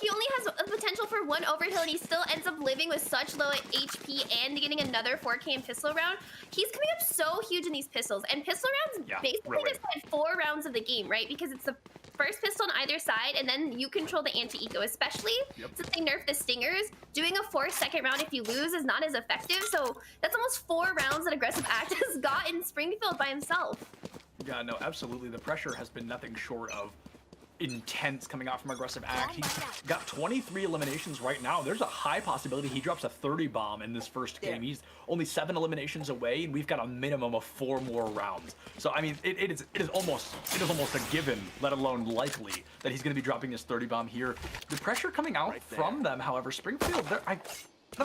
he only has a potential for 1 overkill, and he still ends up living with such low HP and getting another 4K in pistol round. He's coming up so huge in these pistols, and pistol rounds basically decide 4 rounds of the game, right? Because it's the first pistol on either side, and then you control the anti-eco, especially since they nerfed the stingers. Doing a 4-second round if you lose is not as effective, so that's almost 4 rounds that aggressive act has got in Springfield by himself. Yeah, no, absolutely. The pressure has been nothing short of intense coming out from aggressive act. He's got 23 eliminations right now. There's a high possibility he drops a 30 bomb in this first game. He's only 7 eliminations away, and we've got a minimum of 4 more rounds. So I mean, it is almost a given, let alone likely, that he's going to be dropping this 30 bomb here. The pressure coming out from them, however, Springfield,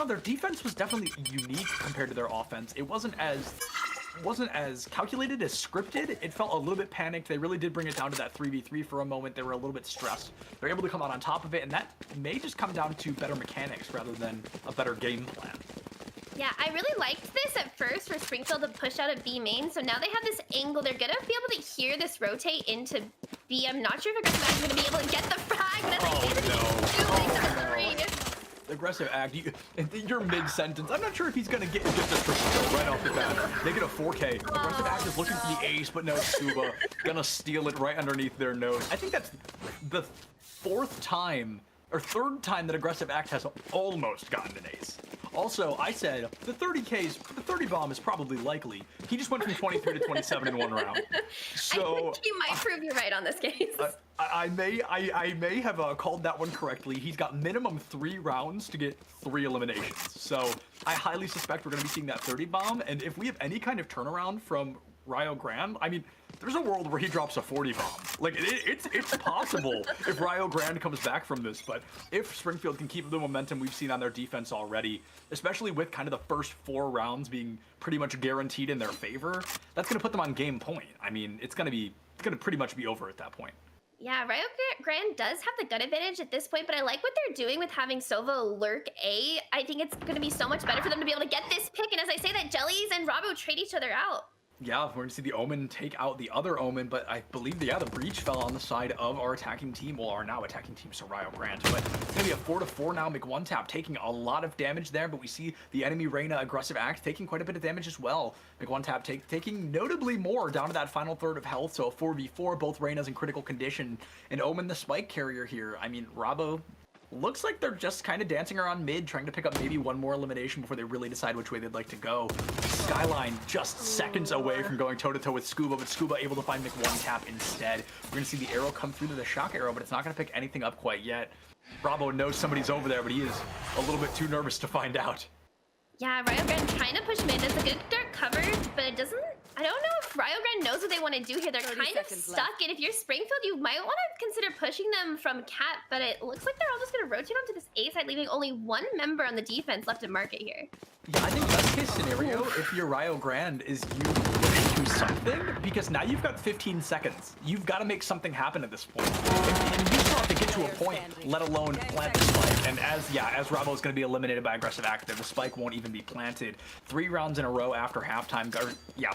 their defense was definitely unique compared to their offense. It wasn't as calculated, as scripted. It felt a little bit panicked. They really did bring it down to that 3v3 for a moment. They were a little bit stressed. They're able to come out on top of it, and that may just come down to better mechanics rather than a better game plan. Yeah, I really liked this at first for Springfield to push out of B main, so now they have this angle. They're gonna be able to hear this rotate into B. I'm not sure if Aggressive is gonna be able to get the frag, but Aggressive act, you're mid-sentence. I'm not sure if he's gonna get this for skill right off the bat. They get a 4K. Aggressive act is looking for the ace, but no, Scuba gonna steal it right underneath their nose. I think that's the 4th time, or 3rd time that aggressive act has almost gotten an ace. Also, I said the 30 bomb is probably likely. He just went from 23 to 27 in 1 round. So I think you might prove you're right on this case. I may have called that one correctly. He's got minimum 3 rounds to get 3 eliminations. So I highly suspect we're going to be seeing that 30 bomb. And if we have any kind of turnaround from Rio Grande, I mean, there's a world where he drops a 40 bomb. Like, it's possible if Rio Grande comes back from this. But if Springfield can keep the momentum we've seen on their defense already, especially with kind of the first 4 rounds being pretty much guaranteed in their favor, that's going to put them on game point. I mean, it's going to be gonna pretty much be over at that point. Yeah, Grande does have the gun advantage at this point, but I like what they're doing with having Sova lurk A. I think it's going to be so much better for them to be able to get this pick, and as I say that, Jellies and Rabo trade each other out. Yeah, we're gonna see the Omen take out the other Omen, but I believe, the breach fell on the side of our attacking team, well, our now attacking team, so Grande. But it's gonna be a 4-4 now. McOneTap taking a lot of damage there, but we see the enemy Reyna aggressive act taking quite a bit of damage as well. McOneTap taking notably more down to that final third of health, so a 4v4, both Reynas in critical condition, and Omen the spike carrier here. I mean, Rabo looks like they're just kind of dancing around mid, trying to pick up maybe one more elimination before they really decide which way they'd like to go. Skyline just seconds away from going toe-to-toe with Scuba, but Scuba able to find McOneTap instead. We're going to see the arrow come through to the shock arrow, but it's not going to pick anything up quite yet. Bravo knows somebody's over there, but he is a little bit too nervous to find out. Yeah, Grande trying to push mid. It's a good dark cover, but it doesn't... I don't know if Grande knows what they want to do here. They're kind of stuck, and if you're Springfield, you might want to consider pushing them from Cat, but it looks like they're all just going to rotate onto this A side, leaving only one member on the defense left to market here. Yeah, I think best case scenario, if you're Grande, is you push to something, because now you've got 15 seconds. You've got to make something happen at this point. And you still have to get to a point, let alone plant the spike. And as Rabo is going to be eliminated by aggressive act, the spike won't even be planted. 3 rounds in a row after halftime,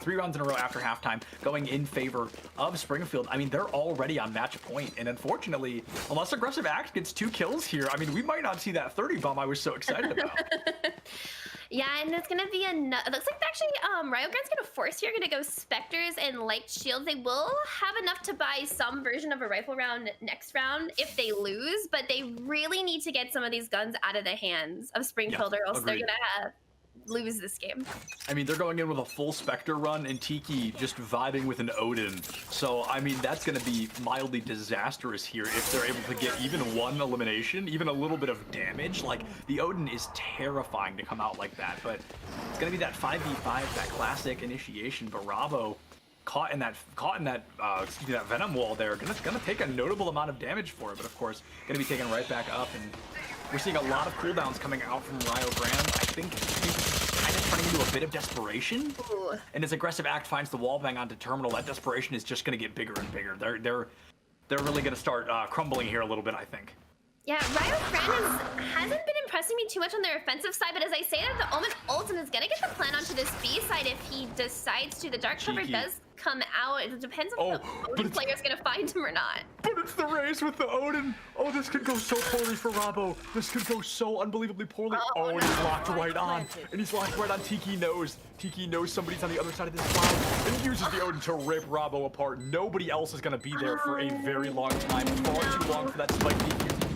3 rounds in a row after halftime, going in favor of Springfield. I mean, they're already on match point, and unfortunately, unless aggressive act gets 2 kills here, I mean, we might not see that 30 bomb I was so excited about. Yeah, and it's gonna be it looks like actually Grande's gonna force here, gonna go Spectres and Light Shields. They will have enough to buy some version of a rifle round next round if they lose, but they really need to get some of these guns out of the hands of Springfield, or else they're gonna lose this game. I mean, they're going in with a full Spectre run and Tiki just vibing with an Odin. So, I mean, that's going to be mildly disastrous here if they're able to get even one elimination, even a little bit of damage. Like, the Odin is terrifying to come out like that, but it's going to be that 5v5, that classic initiation. But Bravo caught in that Venom wall there, gonna take a notable amount of damage for it, but of course, gonna be taken right back up, and we're seeing a lot of cooldowns coming out from Grande. I think kind of turning into a bit of desperation. Ooh. And as aggressive act finds the wall bang onto terminal, that desperation is just gonna get bigger and bigger. They're really gonna start crumbling here a little bit, I think. Yeah, Grande hasn't been impressing me too much on their offensive side, but as I say that, the Omen ultimate is gonna get the plan onto this B side if he decides to. The dark cover does come out. It depends on if the Odin player is gonna find him or not. But it's the race with the Odin. Oh, this could go so poorly for Rabo. This could go so unbelievably poorly. Oh, and he's locked right on. And he's locked right on. Tiki knows somebody's on the other side of this cloud and uses the Odin to rip Rabo apart. Nobody else is gonna be there for a very long time. Far too long for that spike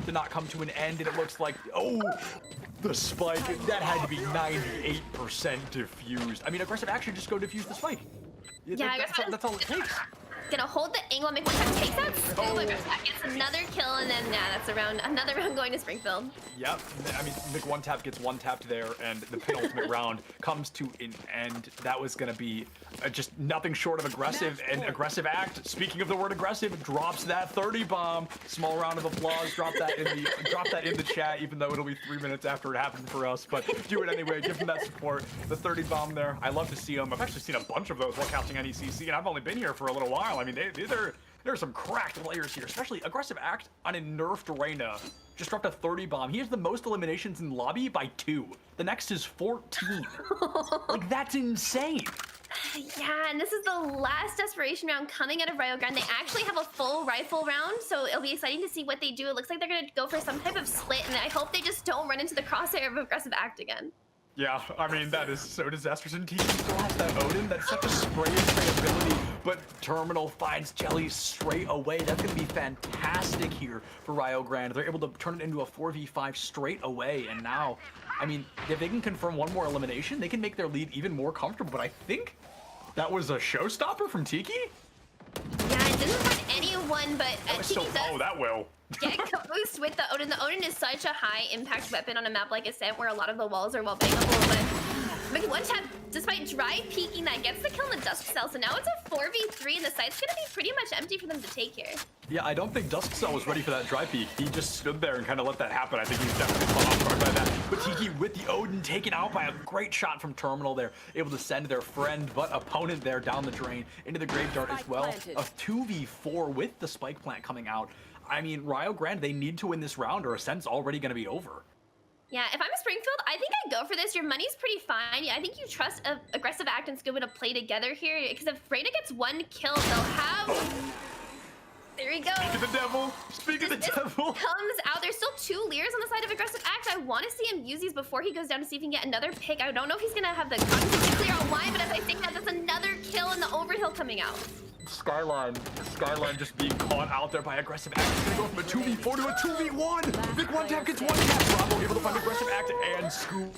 to not come to an end, and it looks like, the spike, that had to be 98% diffused. I mean, aggressive action, just go defuse the spike. Yeah, that's all it takes. Gonna hold the angle, McOneTap takes that Scuba, gets another kill, and then that's another round going to Springfield. Yep, I mean, McOneTap gets one tapped there, and the penultimate round comes to an end. That was gonna be just nothing short of aggressive, and aggressive act, speaking of the word aggressive, drops that 30 bomb. Small round of applause, drop that in the chat, even though it'll be 3 minutes after it happened for us, but do it anyway, give them that support. The 30 bomb there, I love to see them. I've actually seen a bunch of those while counting NECC, and I've only been here for a little while. I mean, there are some cracked players here, especially aggressive act on a nerfed Reyna. Just dropped a 30 bomb. He has the most eliminations in lobby by 2. The next is 14. Like, that's insane. Yeah, and this is the last desperation round coming out of Grande. They actually have a full rifle round, so it'll be exciting to see what they do. It looks like they're going to go for some type of split, and I hope they just don't run into the crosshair of aggressive act again. Yeah, I mean, that is so disastrous. And Tiki still has that Odin. That's such a spray and pray ability. But Terminal finds Jelly straight away. That's going to be fantastic here for Grande. They're able to turn it into a 4v5 straight away. And now, I mean, if they can confirm one more elimination, they can make their lead even more comfortable. But I think that was a showstopper from Tiki? Yeah, it didn't hurt anyone, but Tiki does... Oh, that will. Get caboosed with the Odin. The Odin is such a high impact weapon on a map like Ascent where a lot of the walls are well bangable, but But one tap, despite dry peeking, that gets the kill in the Dusk Cell. So now it's a 4v3, and the site's gonna be pretty much empty for them to take here. Yeah, I don't think Dusk Cell was ready for that dry peek. He just stood there and kind of let that happen. I think he's definitely caught off guard by that. But Tiki with the Odin taken out by a great shot from Terminal there, able to send their friend but opponent there down the drain into the Grave Dart as well. A 2v4 with the Spike Plant coming out. I mean, Rio Grande, they need to win this round or Ascent's already going to be over. Yeah, if I'm a Springfield, I think I'd go for this. Your money's pretty fine. Yeah, I think you trust Aggressive Act and Scuba to play together here, because if Reyna gets one kill, they'll have... There we go. Speak of the devil. Speak of the devil. Comes out. There's still 2 Leers on the side of Aggressive Act. I want to see him use these before he goes down to see if he can get another pick. I don't know if he's going to have the confidence to clear on wine, but as I think that, that's another kill and the overhill coming out. Skyline just being caught out there by Aggressive Act. He's gonna go from a 2v4 to a 2v1. Vic one tap gets one tap. Bravo able to find Aggressive Act and Scoop.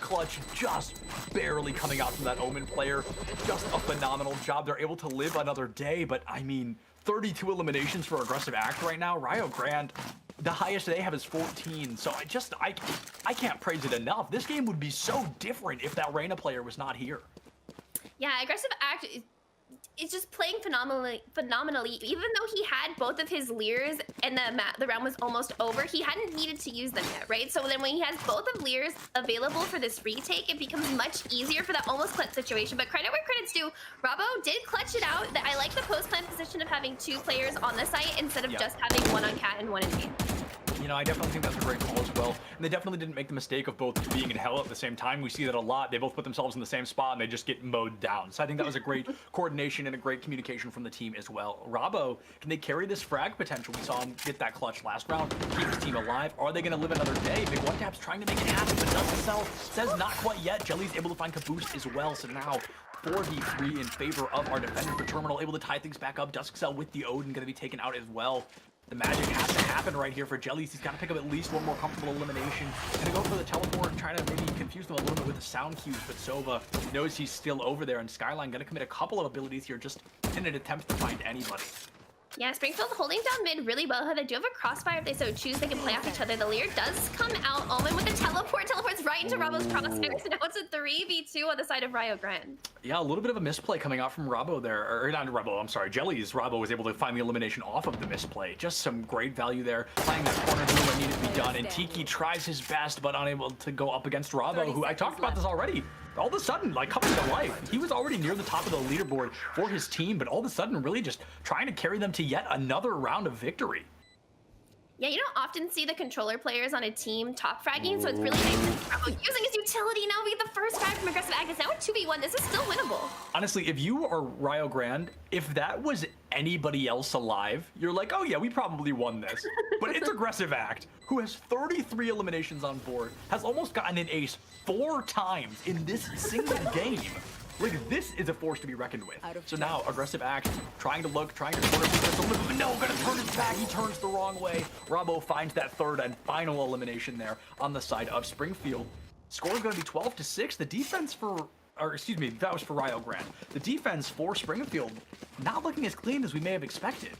Clutch just barely coming out from that Omen player. Just a phenomenal job. They're able to live another day, but I mean, 32 eliminations for Aggressive Act right now. Rio Grande, the highest they have is 14. So I can't praise it enough. This game would be so different if that Reyna player was not here. Yeah, Aggressive Act is just playing phenomenally. Even though he had both of his Leers and the round was almost over, he hadn't needed to use them yet, right? So then when he has both of Leers available for this retake, it becomes much easier for that almost clutch situation. But credit where credit's due, Rabo did clutch it out. I like the post-plant position of having 2 players on the site instead of just having 1 on Cat and 1 in B. You know, I definitely think that's a great call as well. And they definitely didn't make the mistake of both being in hell at the same time. We see that a lot. They both put themselves in the same spot and they just get mowed down. So I think that was a great coordination and a great communication from the team as well. Rabo, can they carry this frag potential? We saw him get that clutch last round, keep his team alive. Are they going to live another day? Big One Tap's trying to make it happen, but doesn't sell. Says not quite yet. Jelly's able to find Caboose as well. So now 4v3 in favor of our defender. The Terminal able to tie things back up. Dusk Cell with the Odin going to be taken out as well. The magic has to happen right here for Jellies. He's got to pick up at least one more comfortable elimination. Gonna go for the teleport, trying to maybe confuse them a little bit with the sound cues, but Sova knows he's still over there, and Skyline gonna commit a couple of abilities here just in an attempt to find anybody. Yeah, Springfield holding down mid really well. They do have a crossfire if they so choose. They can play off each other. The Leer does come out. Omen with the teleport. Teleports right into Rabo's crossfire. So now it's a 3v2 on the side of Rio Grande. Yeah, a little bit of a misplay coming out from Rabo there. Or not Rabo, I'm sorry. Jellies. Rabo was able to find the elimination off of the misplay. Just some great value there. Finding that corner doing what needed to be done. And Tiki tries his best, but unable to go up against Rabo, who I talked about this already. All of a sudden, like, coming to life. He was already near the top of the leaderboard for his team, but all of a sudden really just trying to carry them to yet another round of victory. Yeah, you don't often see the controller players on a team top fragging, so it's really nice using his utility. Now we get the first frag from Aggressive Act. It's now a 2v1. This is still winnable. Honestly, if you are Rio Grande, if that was anybody else alive, you're like, oh yeah, we probably won this. But it's Aggressive Act, who has 33 eliminations on board, has almost gotten an ace 4 times in this single game. Like, this is a force to be reckoned with. So now, Aggressive Act, trying to look, trying to corner people. No, gonna turn his back. He turns the wrong way. Rabo finds that third and final elimination there on the side of Springfield. Score's gonna be 12-6. The defense for, or excuse me, that was for Rio Grande. The defense for Springfield, not looking as clean as we may have expected.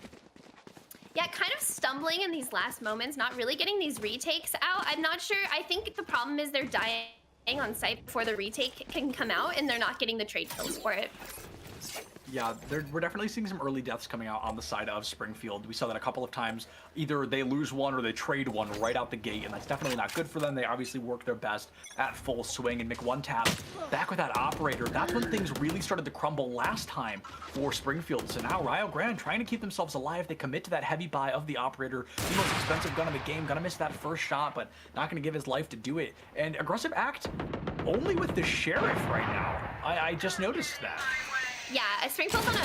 Yeah, kind of stumbling in these last moments, not really getting these retakes out. I'm not sure. I think the problem is they're dying on site before the retake can come out, and they're not getting the trade kills for it. Yeah, we're definitely seeing some early deaths coming out on the side of Springfield. We saw that a couple of times. Either they lose one or they trade one right out the gate, and that's definitely not good for them. They obviously work their best at full swing, and One Tap back with that operator. That's when things really started to crumble last time for Springfield. So now Rio Grande trying to keep themselves alive. They commit to that heavy buy of the operator, the most expensive gun in the game. Gonna miss that first shot, but not gonna give his life to do it. And Aggressive Act only with the Sheriff right now. I just noticed that. Yeah, Springfield's on a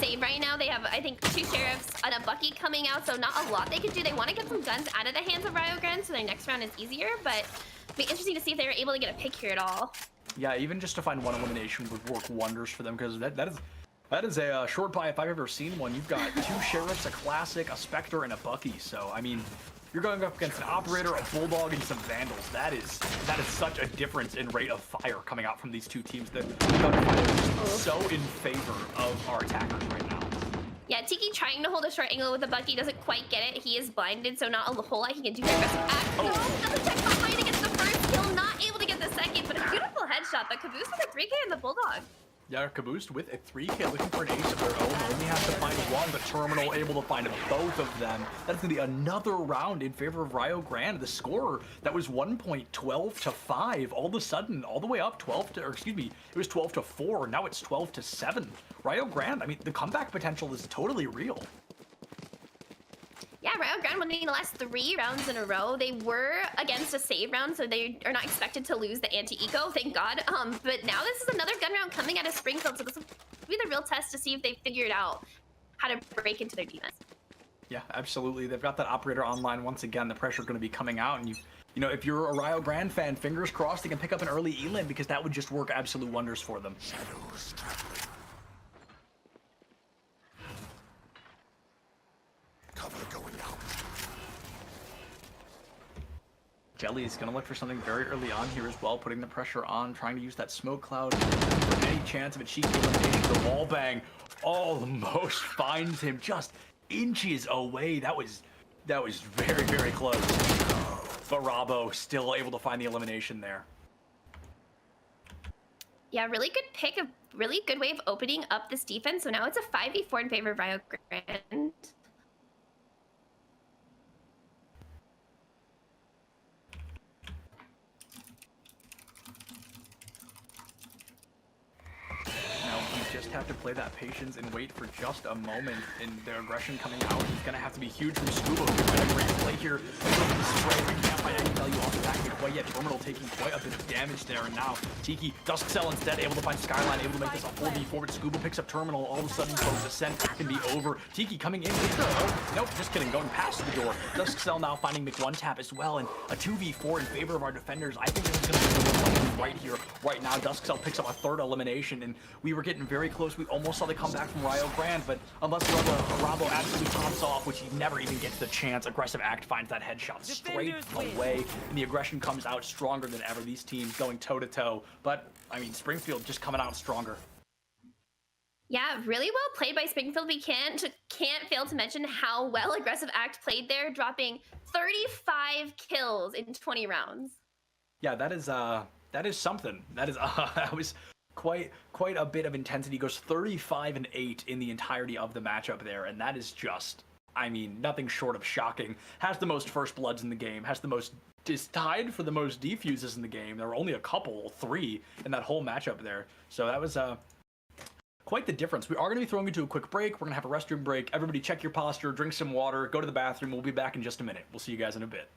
save right now. They have, I think, 2 Sheriffs and a Bucky coming out, so not a lot they could do. They want to get some guns out of the hands of Rio Grande, so their next round is easier, but it'll be interesting to see if they're able to get a pick here at all. Yeah, even just to find one elimination would work wonders for them, because that is a short buy if I've ever seen one. You've got 2 Sheriffs, a Classic, a Spectre, and a Bucky, so, I mean, you're going up against an Operator, a Bulldog, and some Vandals. That is such a difference in rate of fire coming out from these two teams that is so in favor of our attackers right now. Yeah, Tiki trying to hold a short angle with the Bucky doesn't quite get it. He is blinded, so not a whole lot he can do. Aggressive Act. No, doesn't check behind against the first kill, not able to get the second, but Beautiful headshot, but Caboose with a 3K in the Bulldog. Yeah, Caboose with a 3K looking for an ace of their own. Only has to find one, but Terminal able to find both of them. That's going to be another round in favor of Rio Grande. The score that was 1 point 12 to 5. All of a sudden, all the way up 12 to, or excuse me, it was 12 to 4. Now it's 12 to 7. Rio Grande, I mean, the comeback potential is totally real. Yeah, Rio Grande winning the last 3 rounds in a row. They were against a save round, so they are not expected to lose the anti-eco, thank God. But now this is another gun round coming out of Springfield, so this will be the real test to see if they figured out how to break into their defense. Yeah, absolutely. They've got that operator online once again. The pressure is going to be coming out, and you know, if you're a Rio Grande fan, fingers crossed they can pick up an early elim because that would just work absolute wonders for them. Shadows traveling. Cover going out. Jelly is going to look for something very early on here as well, putting the pressure on, trying to use that smoke cloud for any chance of a cheeky elimination. The wall bang almost finds him just inches away. That was very, very close. But Rabo still able to find the elimination there. Yeah, really good pick, a really good way of opening up this defense. So now it's a 5v4 in favor of Rio Grande. Just have to play that patience and wait for just a moment, and their aggression coming out is going to have to be huge from Scuba, who's got a great play here. The spray, we can't find any value off the back of quite yet. Terminal taking quite a bit of damage there, and now Tiki, Dusk Cell instead able to find Skyline, able to make this a 4v4, but Scuba picks up Terminal. All of a sudden, folks, Ascent can be over. Tiki coming in, nope, just kidding, going past the door. Dusk Cell now finding Mc1 tap as well, and a 2v4 in favor of our defenders. I think this is going to be the right here, right now. Dusk Cell picks up a 3rd elimination, and we were getting very close. We almost saw the comeback from Rio Grande, but unless Rabo absolutely pops off, which he never even gets the chance, Aggressive Act finds that headshot straight away, and the aggression comes out stronger than ever. These teams going toe-to-toe, but, I mean, Springfield just coming out stronger. Yeah, really well played by Springfield. We can't fail to mention how well Aggressive Act played there, dropping 35 kills in 20 rounds. Yeah, that is something. That was quite a bit of intensity. Goes 35 and 8 in the entirety of the matchup there, and that is just, I mean, nothing short of shocking. Has the most first bloods in the game, is tied for the most defuses in the game. There were only a couple, 3 in that whole matchup there. So that was quite the difference. We are going to be throwing into a quick break. We're going to have a restroom break. Everybody check your posture, drink some water, go to the bathroom. We'll be back in just a minute. We'll see you guys in a bit.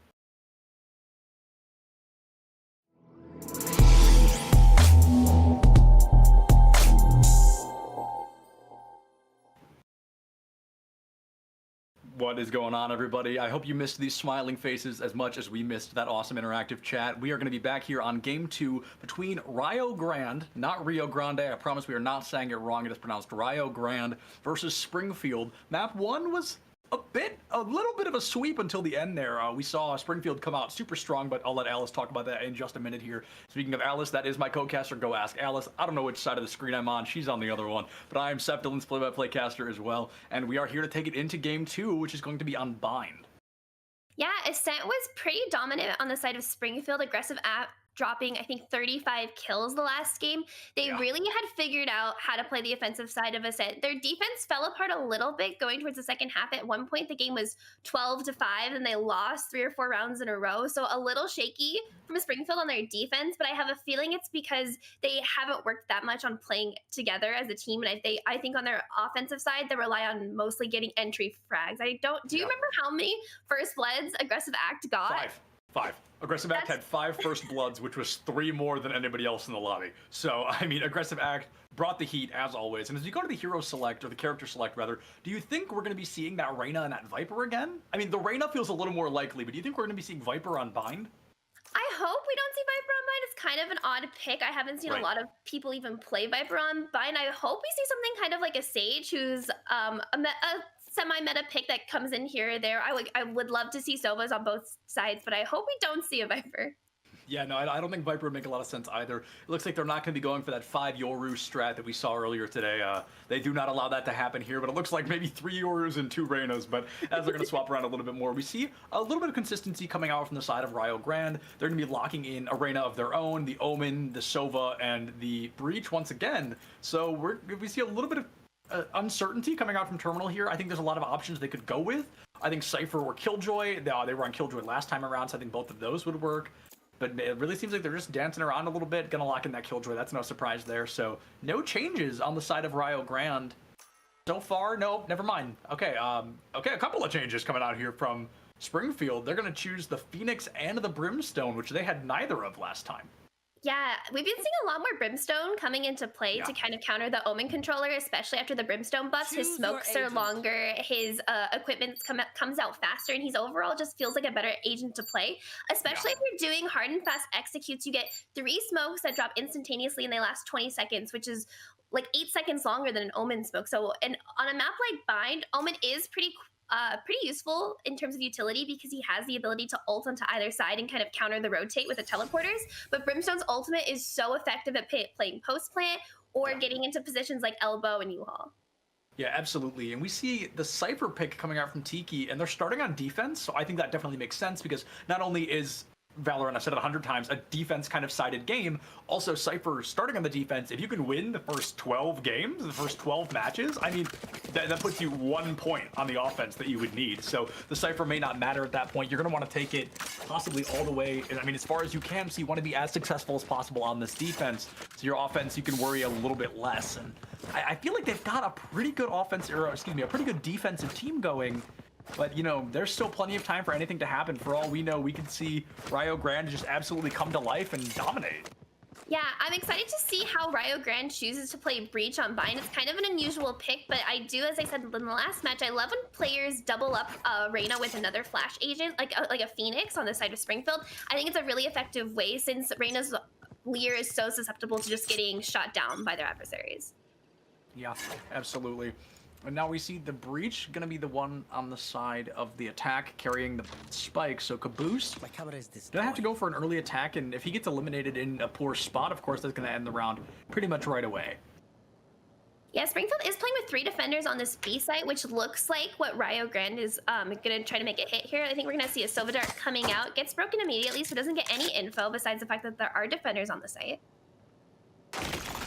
What is going on, everybody? I hope you missed these smiling faces as much as we missed that awesome interactive chat. We are going to be back here on Game 2 between Rio Grande, not Rio Grande. I promise we are not saying it wrong. It is pronounced Rio Grande versus Springfield. Map 1 was a little bit of a sweep until the end there. We saw Springfield come out super strong, but I'll let Alice talk about that in just a minute here. Speaking of Alice, that is my co-caster. Go ask Alice. I don't know which side of the screen I'm on. She's on the other one. But I am Seth Dillon's play-by-play caster as well, and we are here to take it into Game 2, which is going to be on Bind. Yeah, Ascent was pretty dominant on the side of Springfield. Aggressive Act dropping, I think, 35 kills the last game. They really had figured out how to play the offensive side of Ascent. Their defense fell apart a little bit going towards the second half. At one point, the game was 12 to 5, and they lost 3 or 4 rounds in a row. So a little shaky from Springfield on their defense, but I have a feeling it's because they haven't worked that much on playing together as a team. And I think on their offensive side, they rely on mostly getting entry frags. Do you remember how many first bloods Aggressive Act got? 5. Aggressive Act had 5 first bloods, which was 3 more than anybody else in the lobby. So, I mean, Aggressive Act brought the heat as always. And as you go to the hero select, or the character select rather, do you think we're going to be seeing that Reyna and that Viper again? I mean, the Reyna feels a little more likely, but do you think we're going to be seeing Viper on Bind? I hope we don't see Viper on Bind. It's kind of an odd pick. I haven't seen a lot of people even play Viper on Bind. I hope we see something kind of like a Sage, who's a semi-meta pick that comes in here or there. I would love to see Sovas on both sides, but I hope we don't see a Viper. Yeah, no, I don't think Viper would make a lot of sense either. It looks like they're not going to be going for that 5 Yoru strat that we saw earlier today. They do not allow that to happen here, but it looks like maybe 3 Yorus and 2 Reynas, but as they're going to swap around a little bit more, we see a little bit of consistency coming out from the side of Rio Grande. They're going to be locking in a Reyna of their own, the Omen, the Sova, and the Breach once again. So we see a little bit of uncertainty coming out from Terminal here. I think there's a lot of options they could go with. I think Cypher or Killjoy, they were on Killjoy last time around, so I think both of those would work. But it really seems like they're just dancing around a little bit, gonna lock in that Killjoy. That's no surprise there. So no changes on the side of Rio Grande so far. No, never mind. Okay, okay, a couple of changes coming out here from Springfield. They're gonna choose the Phoenix and the Brimstone, which they had neither of last time. Yeah, we've been seeing a lot more Brimstone coming into play to kind of counter the Omen controller, especially after the Brimstone buffs. His smokes are longer, his equipment comes out faster, and he's overall just feels like a better agent to play. Especially if you're doing hard and fast executes, you get 3 smokes that drop instantaneously and they last 20 seconds, which is like 8 seconds longer than an Omen smoke. So, and on a map like Bind, Omen is pretty useful in terms of utility because he has the ability to ult onto either side and kind of counter the rotate with the teleporters. But Brimstone's ultimate is so effective at playing post plant or getting into positions like elbow and U-Haul. Yeah, absolutely. And we see the Cypher pick coming out from Tiki, and they're starting on defense, so I think that definitely makes sense because not only is Valorant, I've said it 100 times, a defense kind of sided game. Also, Cypher starting on the defense, if you can win the first 12 games, the first 12 matches, I mean, that puts you 1 point on the offense that you would need. So the Cypher may not matter at that point. You're going to want to take it possibly all the way, I mean, as far as you can, so you want to be as successful as possible on this defense. So your offense, you can worry a little bit less. And I feel like they've got a pretty good offense, or excuse me, a pretty good defensive team going. But, you know, there's still plenty of time for anything to happen. For all we know, we could see Rio Grande just absolutely come to life and dominate. Yeah, I'm excited to see how Rio Grande chooses to play Breach on Bind. It's kind of an unusual pick, but I do, as I said in the last match, I love when players double up Reyna with another flash agent, like a Phoenix on the side of Springfield. I think it's a really effective way since Reyna's Leer is so susceptible to just getting shot down by their adversaries. Yeah, absolutely. And now we see the Breach gonna be the one on the side of the attack carrying the spike. So Caboose gonna have to go for an early attack, and if he gets eliminated in a poor spot, of course that's gonna end the round pretty much right away. Yeah, Springfield is playing with 3 defenders on this B site, which looks like what Rio Grande is gonna try to make a hit here. I think we're gonna see a Sova Dart coming out, gets broken immediately, so doesn't get any info besides the fact that there are defenders on the site.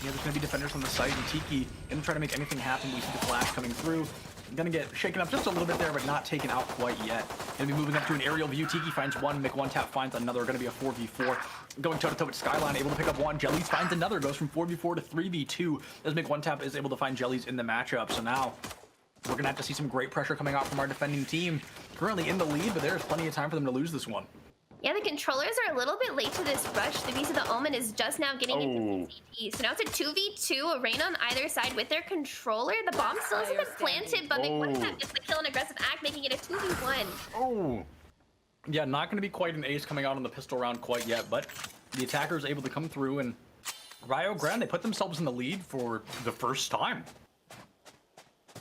Yeah, there's going to be defenders on the site, and Tiki going to try to make anything happen. We see the flash coming through. Going to get shaken up just a little bit there, but not taken out quite yet. Going to be moving up to an aerial view. Tiki finds one, Mc1tap finds another. Going to be a 4v4. Going toe-to-toe with Skyline, able to pick up one. Jellies finds another, goes from 4v4 to 3v2 as Mc1tap is able to find Jellies in the matchup. So now we're going to have to see some great pressure coming out from our defending team. Currently in the lead, but there's plenty of time for them to lose this one. Yeah, the controllers are a little bit late to this rush. The Beast of the Omen is just now getting into CT. So now it's a 2v2, a Reyna on either side with their controller. The bomb still hasn't been planted, but Mc1tap gets the kill and aggressive act, making it a 2v1. Oh. Yeah, not going to be quite an ace coming out on the pistol round quite yet, but the attacker is able to come through, and Rio Grande, they put themselves in the lead for the first time.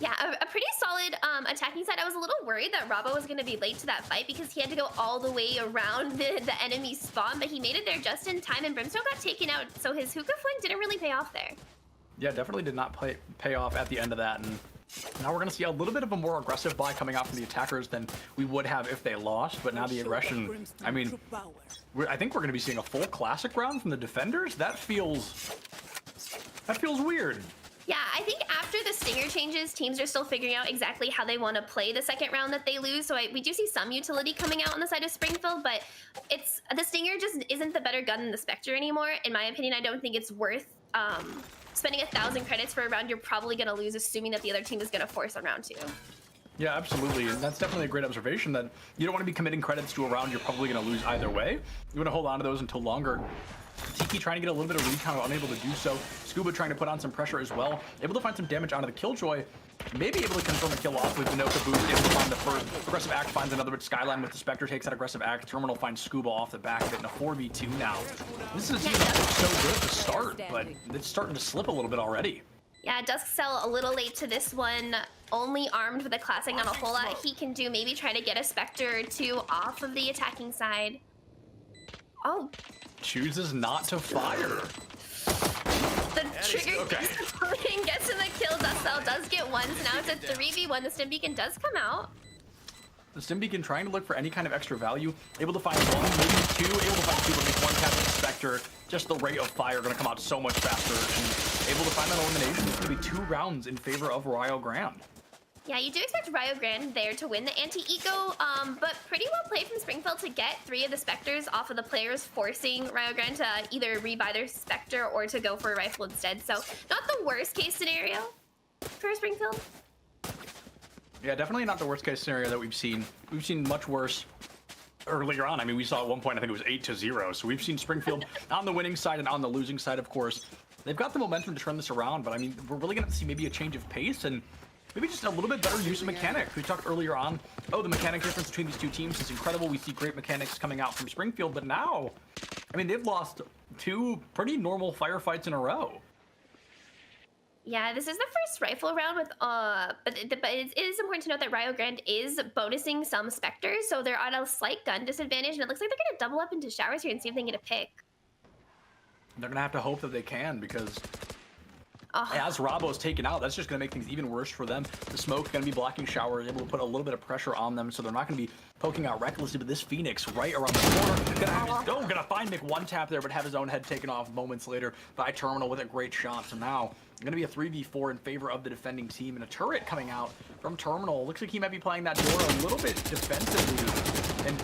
Yeah, a pretty solid attacking side. I was a little worried that Rabo was going to be late to that fight because he had to go all the way around the enemy spawn, but he made it there just in time, and Brimstone got taken out, so his hookah flank didn't really pay off there. Yeah, definitely did not pay off at the end of that, and now we're going to see a little bit of a more aggressive buy coming out from the attackers than we would have if they lost, but now the aggression, I mean, I think we're going to be seeing a full classic round from the defenders. That feels weird. Yeah, I think after the Stinger changes, teams are still figuring out exactly how they want to play the second round that they lose. So we do see some utility coming out on the side of Springfield, but the Stinger just isn't the better gun than the Spectre anymore. In my opinion, I don't think it's worth spending 1,000 credits for a round you're probably going to lose, assuming that the other team is going to force on round 2. Yeah, absolutely, and that's definitely a great observation that you don't want to be committing credits to a round you're probably going to lose either way. You want to hold on to those until longer. Tiki trying to get a little bit of recon, unable to do so. Scuba trying to put on some pressure as well. Able to find some damage onto the Killjoy. Maybe able to confirm a kill off with Vinoka Boost. Able to find the first. Aggressive Act finds another, but Skyline with the Spectre takes that Aggressive Act. Terminal finds Scuba off the back of it in a 4v2 now. This is a team that looks so good to start, but it's starting to slip a little bit already. Yeah, Duskcell a little late to this one. Only armed with a classic, not a whole lot he can do. Maybe try to get a Spectre or 2 off of the attacking side. Oh, Chooses not to fire. the trigger okay. gets in the kill. Duscell does get one, so now it's a 3v1. The Stim Beacon does come out. The Stim Beacon trying to look for any kind of extra value. Able to find one, maybe two. Able to find two, but make one tap with the Spectre. Just the rate of fire going to come out so much faster. And able to find that elimination. It's going to be 2 rounds in favor of Rio Grande. Yeah, you do expect Rio Grande there to win the anti-eco, but pretty well played from Springfield to get 3 of the Spectres off of the players, forcing Rio Grande to either rebuy their Spectre or to go for a rifle instead. So not the worst case scenario for Springfield. Yeah, definitely not the worst case scenario that we've seen. We've seen much worse earlier on. I mean, we saw at one point, I think it was 8-0. So we've seen Springfield on the winning side and on the losing side, of course. They've got the momentum to turn this around, but I mean, we're really going to see maybe a change of pace and maybe just a little bit better use of mechanic. We talked earlier on, oh, the mechanic difference between these two teams is incredible. We see great mechanics coming out from Springfield, but now, I mean, they've lost 2 pretty normal firefights in a row. Yeah, this is the first rifle round with, but it is important to note that Rio Grande is bonusing some Spectres, so they're at a slight gun disadvantage, and it looks like they're going to double up into showers here and see if they can get a pick. They're going to have to hope that they can, because as Rabo's taken out, that's just going to make things even worse for them. The smoke going to be blocking showers, able to put a little bit of pressure on them, so they're not going to be poking out recklessly. But this Phoenix right around the corner, gonna find Mick one tap there, but have his own head taken off moments later by Terminal with a great shot. So now going to be a 3v4 in favor of the defending team, and a turret coming out from Terminal. Looks like he might be playing that door a little bit defensively, and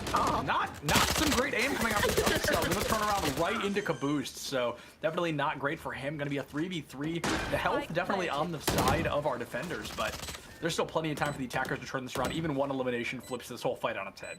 not some great aim coming out from Duscell. Going to turn around right into Caboose, so definitely not great for him. Going to be a 3v3. The health definitely on the side of our defenders, but there's still plenty of time for the attackers to turn this around. Even one elimination flips this whole fight on its head.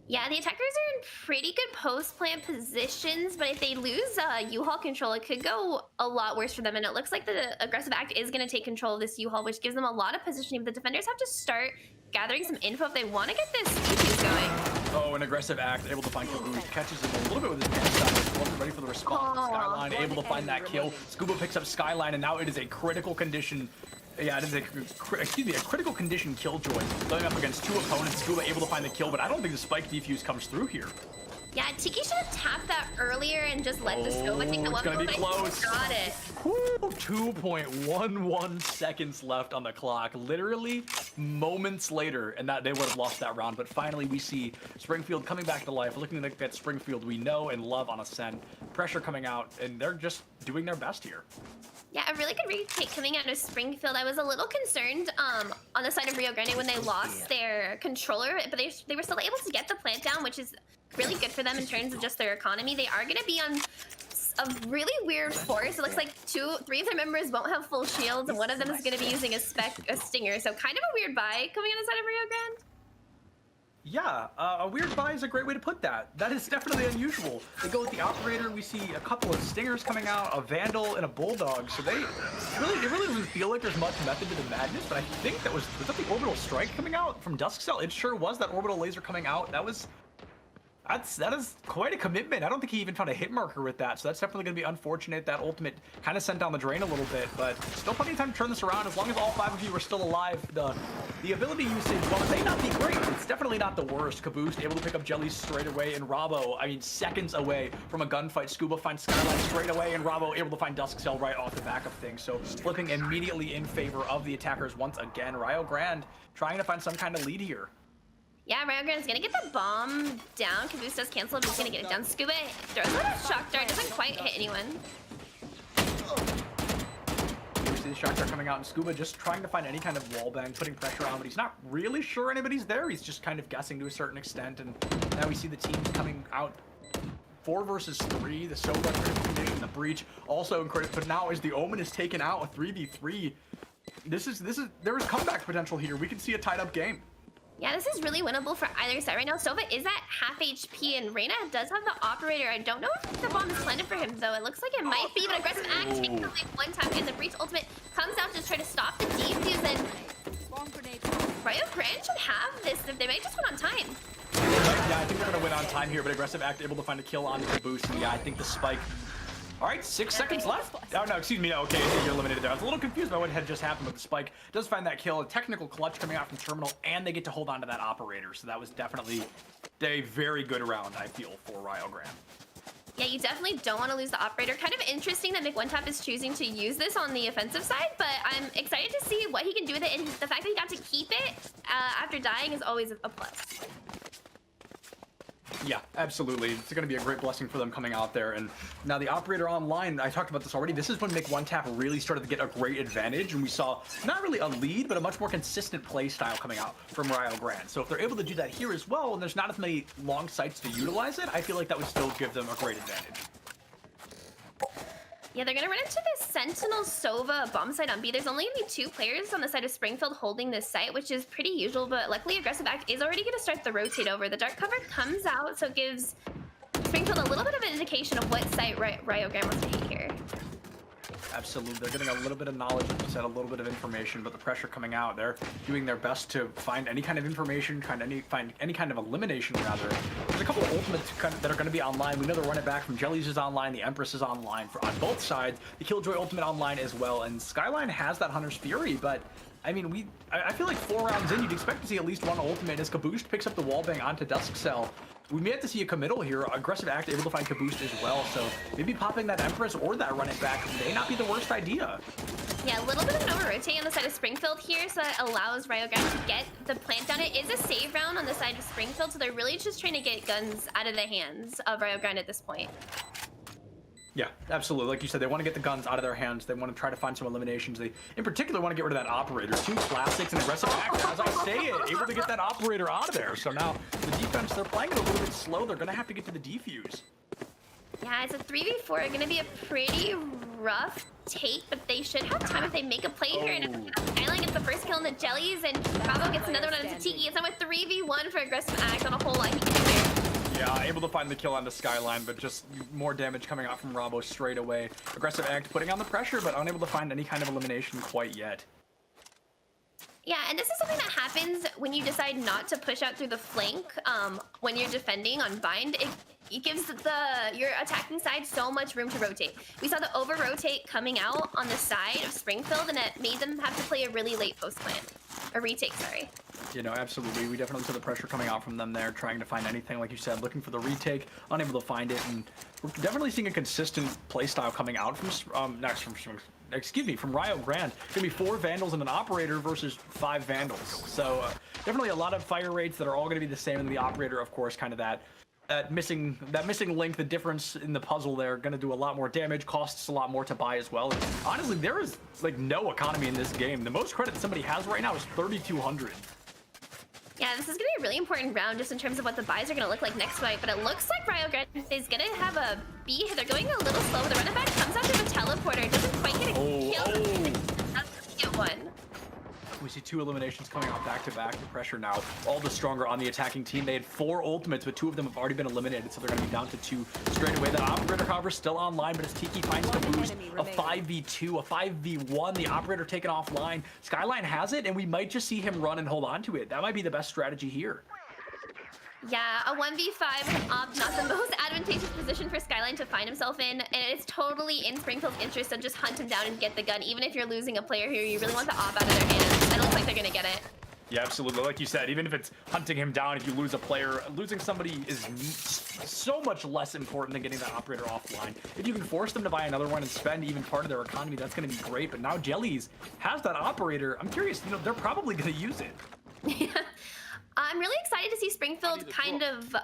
Yeah, the attackers are in pretty good post-plant positions, but if they lose U-Haul control, it could go a lot worse for them, and it looks like the aggressive act is going to take control of this U-Haul, which gives them a lot of positioning. But the defenders have to start gathering some info if they want to get this defuse going. Oh, an aggressive act, able to find Caboose, catches him a little bit with his pants down, wasn't ready for the response. Skyline able to find that kill. Scuba picks up Skyline, and now it is a critical condition. Yeah, it is a critical condition killjoy going up against 2 opponents. Scuba able to find the kill, but I don't think the spike defuse comes through here. Yeah, Tiki should have tapped that earlier and just let this go. I think the it's one gonna be close. Got it. 2.11 seconds left on the clock. Literally moments later, and that they would have lost that round. But finally, we see Springfield coming back to life, looking like that Springfield we know and love on Ascent. Pressure coming out, and they're just doing their best here. Yeah, a really good retake coming out of Springfield. I was a little concerned on the side of Rio Grande when they lost their controller, but they were still able to get the plant down, which is really good for them in terms of just their economy. They are going to be on a really weird force. It looks like 3 of their members won't have full shields, and one of them is going to be using a stinger. So kind of a weird buy coming on the side of Rio Grande. Yeah, a weird buy is a great way to put that. That is definitely unusual. They go with the operator. We see a couple of stingers coming out, a vandal, and a bulldog. So it really doesn't feel like there's much method to the madness. But I think was that the orbital strike coming out from Duscell? It sure was. That orbital laser coming out. That is quite a commitment. I don't think he even found a hit marker with that, so that's definitely going to be unfortunate. That ultimate kind of sent down the drain a little bit, but still plenty of time to turn this around. As long as all 5 of you are still alive, the ability usage, while it may not be great, it's definitely not the worst. Caboose able to pick up Jellies straight away, and Rabo, I mean, seconds away from a gunfight. Scuba finds Skyline straight away, and Rabo able to find Duscell right off the back of things. So flipping immediately in favor of the attackers once again. Rio Grande trying to find some kind of lead here. Yeah, Rio Grande's gonna get the bomb down. Caboose does cancel, but he's gonna get it down. Scuba throws a shock dart, doesn't quite hit anyone. You see the shock dart coming out, and Scuba just trying to find any kind of wall bang, putting pressure on, but he's not really sure anybody's there. He's just kind of guessing to a certain extent, and now we see the teams coming out 4 versus 3. The Sofa critical condition, the breach also incredible, but now as the Omen is taken out, a 3v3. There is comeback potential here. We can see a tied up game. Yeah, this is really winnable for either side right now. Sova is at half HP, and Reyna does have the operator. I don't know if the bomb is planted for him, though. It looks like it might be, but aggressive act taking away one time, and the breach ultimate comes out to try to stop the defuse, and Rio Grande should have this. They might just win on time. Yeah, I think they're going to win on time here, but aggressive act able to find a kill on Caboose, and yeah, I think the spike. All right, 6 seconds left. Oh, no, excuse me. No, okay, I think you're eliminated there. I was a little confused by what had just happened, but the spike does find that kill. A technical clutch coming out from Terminal, and they get to hold on to that operator. So that was definitely a very good round, I feel, for Rio Grande. Yeah, you definitely don't want to lose the operator. Kind of interesting that McOneTap is choosing to use this on the offensive side, but I'm excited to see what he can do with it, and the fact that he got to keep it after dying is always a plus. Yeah, absolutely. It's going to be a great blessing for them coming out there. And now the operator online, I talked about this already. This is when McOneTap really started to get a great advantage, and we saw not really a lead, but a much more consistent play style coming out from Rio Grande. So if they're able to do that here as well, and there's not as many long sites to utilize it, I feel like that would still give them a great advantage. Yeah, they're gonna run into this Sentinel Sova bomb site on B. There's only gonna be 2 players on the side of Springfield holding this site, which is pretty usual, but luckily Aggressive Act is already gonna start the rotate over. The dark cover comes out, so it gives Springfield a little bit of an indication of what site Rio Grande wants to hit here. Absolutely. They're getting a little bit of knowledge, like you said, a little bit of information, but the pressure coming out, they're doing their best to find any kind of information, find any kind of elimination, rather. There's a couple of ultimates that are going to be online. We know the run it back from Jellies is online, the Empress is online on both sides, the Killjoy ultimate online as well, and Skyline has that Hunter's Fury, but I mean, I feel like 4 rounds in, you'd expect to see at least one ultimate as Kaboost picks up the wallbang onto Duskcell. We may have to see a committal here. Aggressive Act able to find Kaboost as well, so maybe popping that Empress or that run it back may not be the worst idea. Yeah, a little bit of an over-rotate on the side of Springfield here, so that allows Rio Grande to get the plant down. It is a save round on the side of Springfield, so they're really just trying to get guns out of the hands of Rio Grande at this point. Yeah, absolutely. Like you said, they want to get the guns out of their hands. They want to try to find some eliminations. They, in particular, want to get rid of that operator. 2 classics and Aggressive Act, as I say it, able to get that operator out of there. So now the defense, they're playing it a little bit slow. They're going to have to get to the defuse. Yeah, it's a 3v4. Going to be a pretty rough take, but they should have time if they make a play here. And Skyline gets the first kill in the Jellies, and Bravo gets another one on the Tiki. It's now a 3v1 for Aggressive Act on a whole lot he can do there. Yeah, able to find the kill on the Skyline, but just more damage coming out from Rabo straight away. Aggressive Act putting on the pressure, but unable to find any kind of elimination quite yet. Yeah, and this is something that happens when you decide not to push out through the flank when you're defending on Bind. It gives your attacking side so much room to rotate. We saw the over-rotate coming out on the side of Springfield, and it made them have to play a really late post plant. A retake, sorry. You know, absolutely. We definitely saw the pressure coming out from them there, trying to find anything, like you said, looking for the retake, unable to find it, and we're definitely seeing a consistent playstyle coming out from from Rio Grande. Gonna be 4 Vandals and an Operator versus 5 Vandals. So definitely a lot of fire rates that are all gonna be the same, and the Operator, of course, kind of that missing link, the difference in the puzzle there, gonna do a lot more damage, costs a lot more to buy as well. And honestly, there is like no economy in this game. The most credit somebody has right now is 3,200. Yeah, this is going to be a really important round just in terms of what the buys are going to look like next fight, but it looks like Rio Grande is going to have a B. They're going a little slow. The run-it-back comes out to the teleporter. Doesn't quite get a kill. Doesn't get one. We see 2 eliminations coming out back-to-back. The pressure now all the stronger on the attacking team. They had 4 ultimates, but 2 of them have already been eliminated, so they're going to be down to 2 straight away. The Operator, however, still online, but as Tiki finds the boost, a 5v2, a 5v1, the Operator taken offline. Skyline has it, and we might just see him run and hold on to it. That might be the best strategy here. Yeah, a 1v5 with Ob, not the most advantageous position for Skyline to find himself in, and it's totally in Springfield's interest to just hunt him down and get the gun. Even if you're losing a player here, you really want the Ob out of their hands, and it looks like they're gonna get it. Yeah, absolutely. Like you said, even if it's hunting him down, if you lose a player, losing somebody is so much less important than getting that Operator offline. If you can force them to buy another one and spend even part of their economy, that's going to be great. But now Jellies has that Operator. I'm curious, you know, they're probably going to use it. Yeah. I'm really excited to see Springfield kind of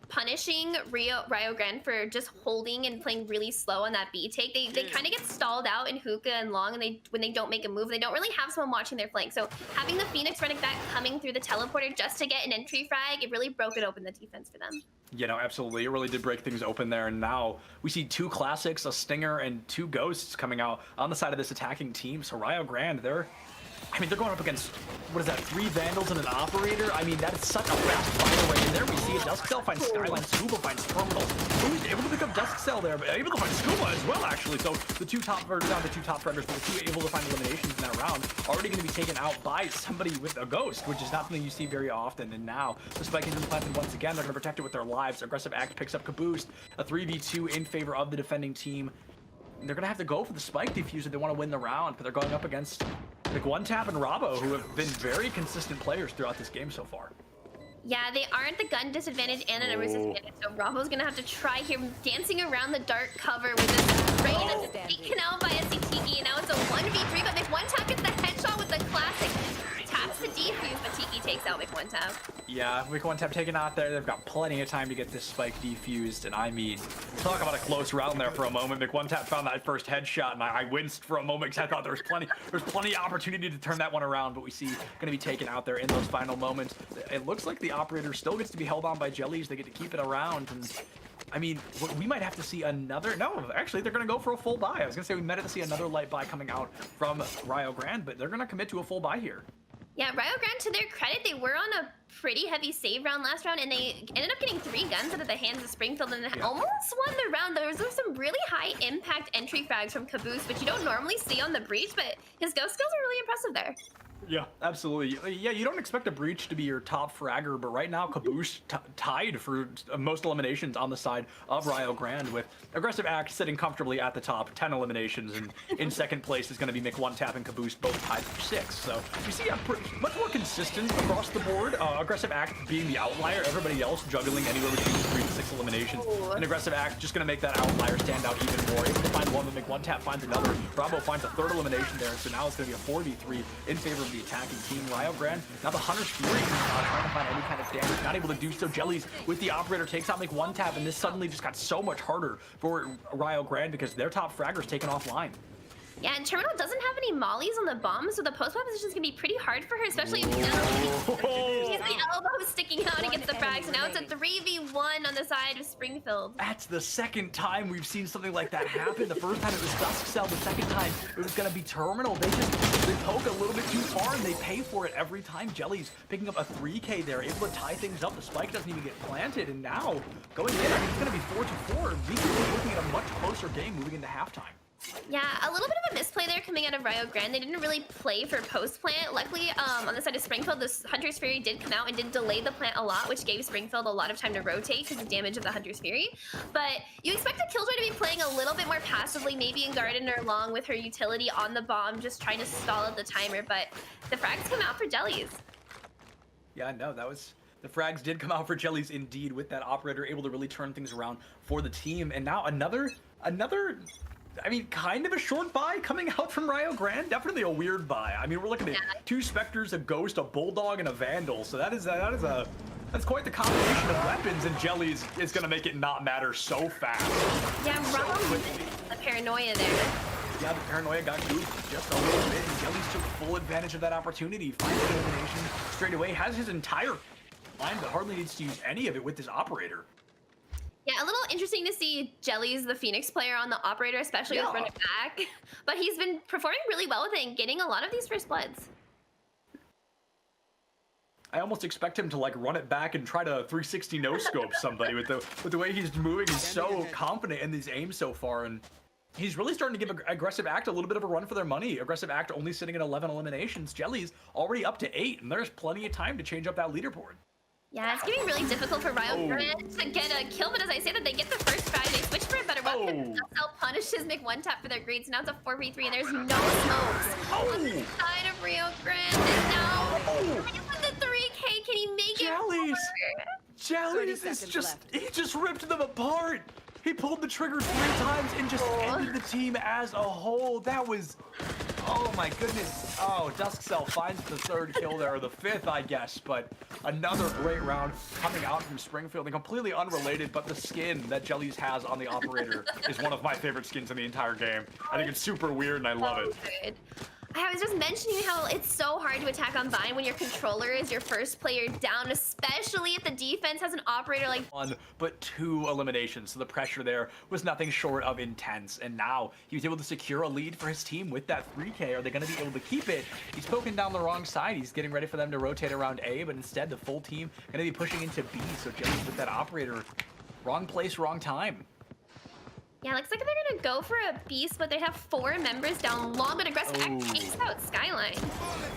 punishing Rio Grande for just holding and playing really slow on that B take. They kind of get stalled out in hookah and long, and when they don't make a move, they don't really have someone watching their flank. So having the Phoenix running back coming through the teleporter just to get an entry frag, it really broke it open, the defense for them. You know, absolutely. It really did break things open there. And now we see 2 classics, a Stinger, and 2 Ghosts coming out on the side of this attacking team. So Rio Grande, they're going up against, what is that, 3 Vandals and an Operator? I mean, that is such a fast fire rate. And there we see it. Duskcell finds Skyline, Scuba finds Terminal. Who's able to pick up Duskcell there, but able to find Scuba as well, actually. So the 2 top, or not the 2 top predators, but the 2 able to find eliminations in that round, already going to be taken out by somebody with a Ghost, which is not something you see very often. And now the spike has been planted once again. They're going to protect it with their lives. Aggressive Act picks up Kaboost, a 3v2 in favor of the defending team. They're going to have to go for the spike diffuser. They want to win the round, but they're going up against McOneTap and Rabo, who have been very consistent players throughout this game so far. Yeah, they are at the gun disadvantage and a numbers disadvantage, so Bravo's gonna have to try here, dancing around the dark cover with this rain that's taken out by SCTiki, and now it's a 1v3, but McOneTap gets the headshot with the classic. Taps the defuse, but Tiki takes out McOneTap. Yeah, McOneTap taken out there. They've got plenty of time to get this spike defused, and I mean, talk about a close round there for a moment. McOneTap found that first headshot, and I winced for a moment because I thought there was plenty of opportunity to turn that one around, but we see going to be taken out there in those final moments. It looks like the operator still gets to be held on by Jellies. They get to keep it around, and I mean, we might have to see another. No, actually, they're going to go for a full buy. I was going to say we might have to see another light buy coming out from Rio Grande, but they're going to commit to a full buy here. Yeah, Rio Grande, to their credit, they were on a pretty heavy save round last round, and they ended up getting 3 guns out of the hands of Springfield and almost won the round. There was some really high impact entry frags from Caboose, which you don't normally see on the Breach, but his ghost skills are really impressive there. Yeah, absolutely. Yeah, you don't expect a Breach to be your top fragger, but right now Caboose tied for most eliminations on the side of Rio Grande, with Aggressive Act sitting comfortably at the top, 10 eliminations, and in second place is going to be McOneTap and Caboose, both tied for 6. So you see much more consistent across the board. Aggressive Act being the outlier, everybody else juggling anywhere between 3 to 6 eliminations. And Aggressive Act just going to make that outlier stand out even more. Able to find one, but McOneTap finds another. Bravo finds a 3rd elimination there, so now it's going to be a 4v3 in favor of the attacking team. Rio Grande, now the Hunter's Fury trying to find any kind of damage, not able to do so. Jellies with the operator takes out McOneTap, and this suddenly just got so much harder for Rio Grande because their top fragger's taken offline. Yeah, and Terminal doesn't have any mollies on the bomb, so the post-bomb position is going to be pretty hard for her, especially if the elbow is sticking out against the frags. So now it's a 3v1 on the side of Springfield. That's the second time we've seen something like that happen. The first time it was Duskcell, the second time it was going to be Terminal. They poke a little bit too far, and they pay for it every time. Jellies picking up a 3K there, able to tie things up. The spike doesn't even get planted, and now going in, I mean, it's going to be 4-4. We could be looking at a much closer game moving into halftime. Yeah, a little bit of a misplay there coming out of Rio Grande. They didn't really play for post-plant. Luckily, on the side of Springfield, the Hunter's Fury did come out and did delay the plant a lot, which gave Springfield a lot of time to rotate because of the damage of the Hunter's Fury. But you expect a Killjoy to be playing a little bit more passively, maybe in Garden or Long with her utility on the bomb, just trying to stall out the timer. But the frags come out for Jellies. Yeah, no, that was... The frags did come out for Jellies indeed, with that operator able to really turn things around for the team. And now another... I mean, kind of a short buy coming out from Rio Grande. Definitely a weird buy. I mean, we're looking at 2 Spectres, a Ghost, a Bulldog, and a Vandal. So that's quite the combination of weapons, and Jellies is going to make it not matter so fast. Yeah, Ron, the paranoia there. Yeah, the paranoia got goofed just a little bit, and Jellies took full advantage of that opportunity. Finds the elimination straight away. Has his entire line, but hardly needs to use any of it with this operator. Yeah, a little interesting to see Jellies, the Phoenix player, on the operator, especially with running back. But he's been performing really well with it and getting a lot of these first bloods. I almost expect him to like run it back and try to 360 no scope somebody with the way he's moving. He's so confident in his aim so far, and he's really starting to give Aggressive Act a little bit of a run for their money. Aggressive Act only sitting at 11 eliminations. Jellies already up to 8, and there's plenty of time to change up that leaderboard. Yeah, it's getting really difficult for Rio Grande to get a kill, but as I say that, they get the first frag, they switch for a better weapon. Duskcell punishes McOneTap for their greeds. Now it's a 4v3, and there's no smokes on the side of Rio Grande. And now, with the 3K, can he make it? Jellies is just, he just ripped them apart. He pulled the trigger 3 times and just ended the team as a whole. That was, oh my goodness. Oh, Duskcell finds the 3rd kill there, or the 5th, I guess. But another great round coming out from Springfield, and completely unrelated, but the skin that Jellies has on the operator is one of my favorite skins in the entire game. I think it's super weird, and I love it. Good. I was just mentioning how it's so hard to attack on Vine when your controller is your first player down, especially if the defense has an operator like 1, but 2 eliminations. So the pressure there was nothing short of intense. And now he was able to secure a lead for his team with that 3K. Are they going to be able to keep it? He's poking down the wrong side. He's getting ready for them to rotate around A, but instead the full team going to be pushing into B. So Jellies with that operator, wrong place, wrong time. Yeah, looks like they're gonna go for a beast, but they have 4 members down long, but aggressive act takes out Skyline.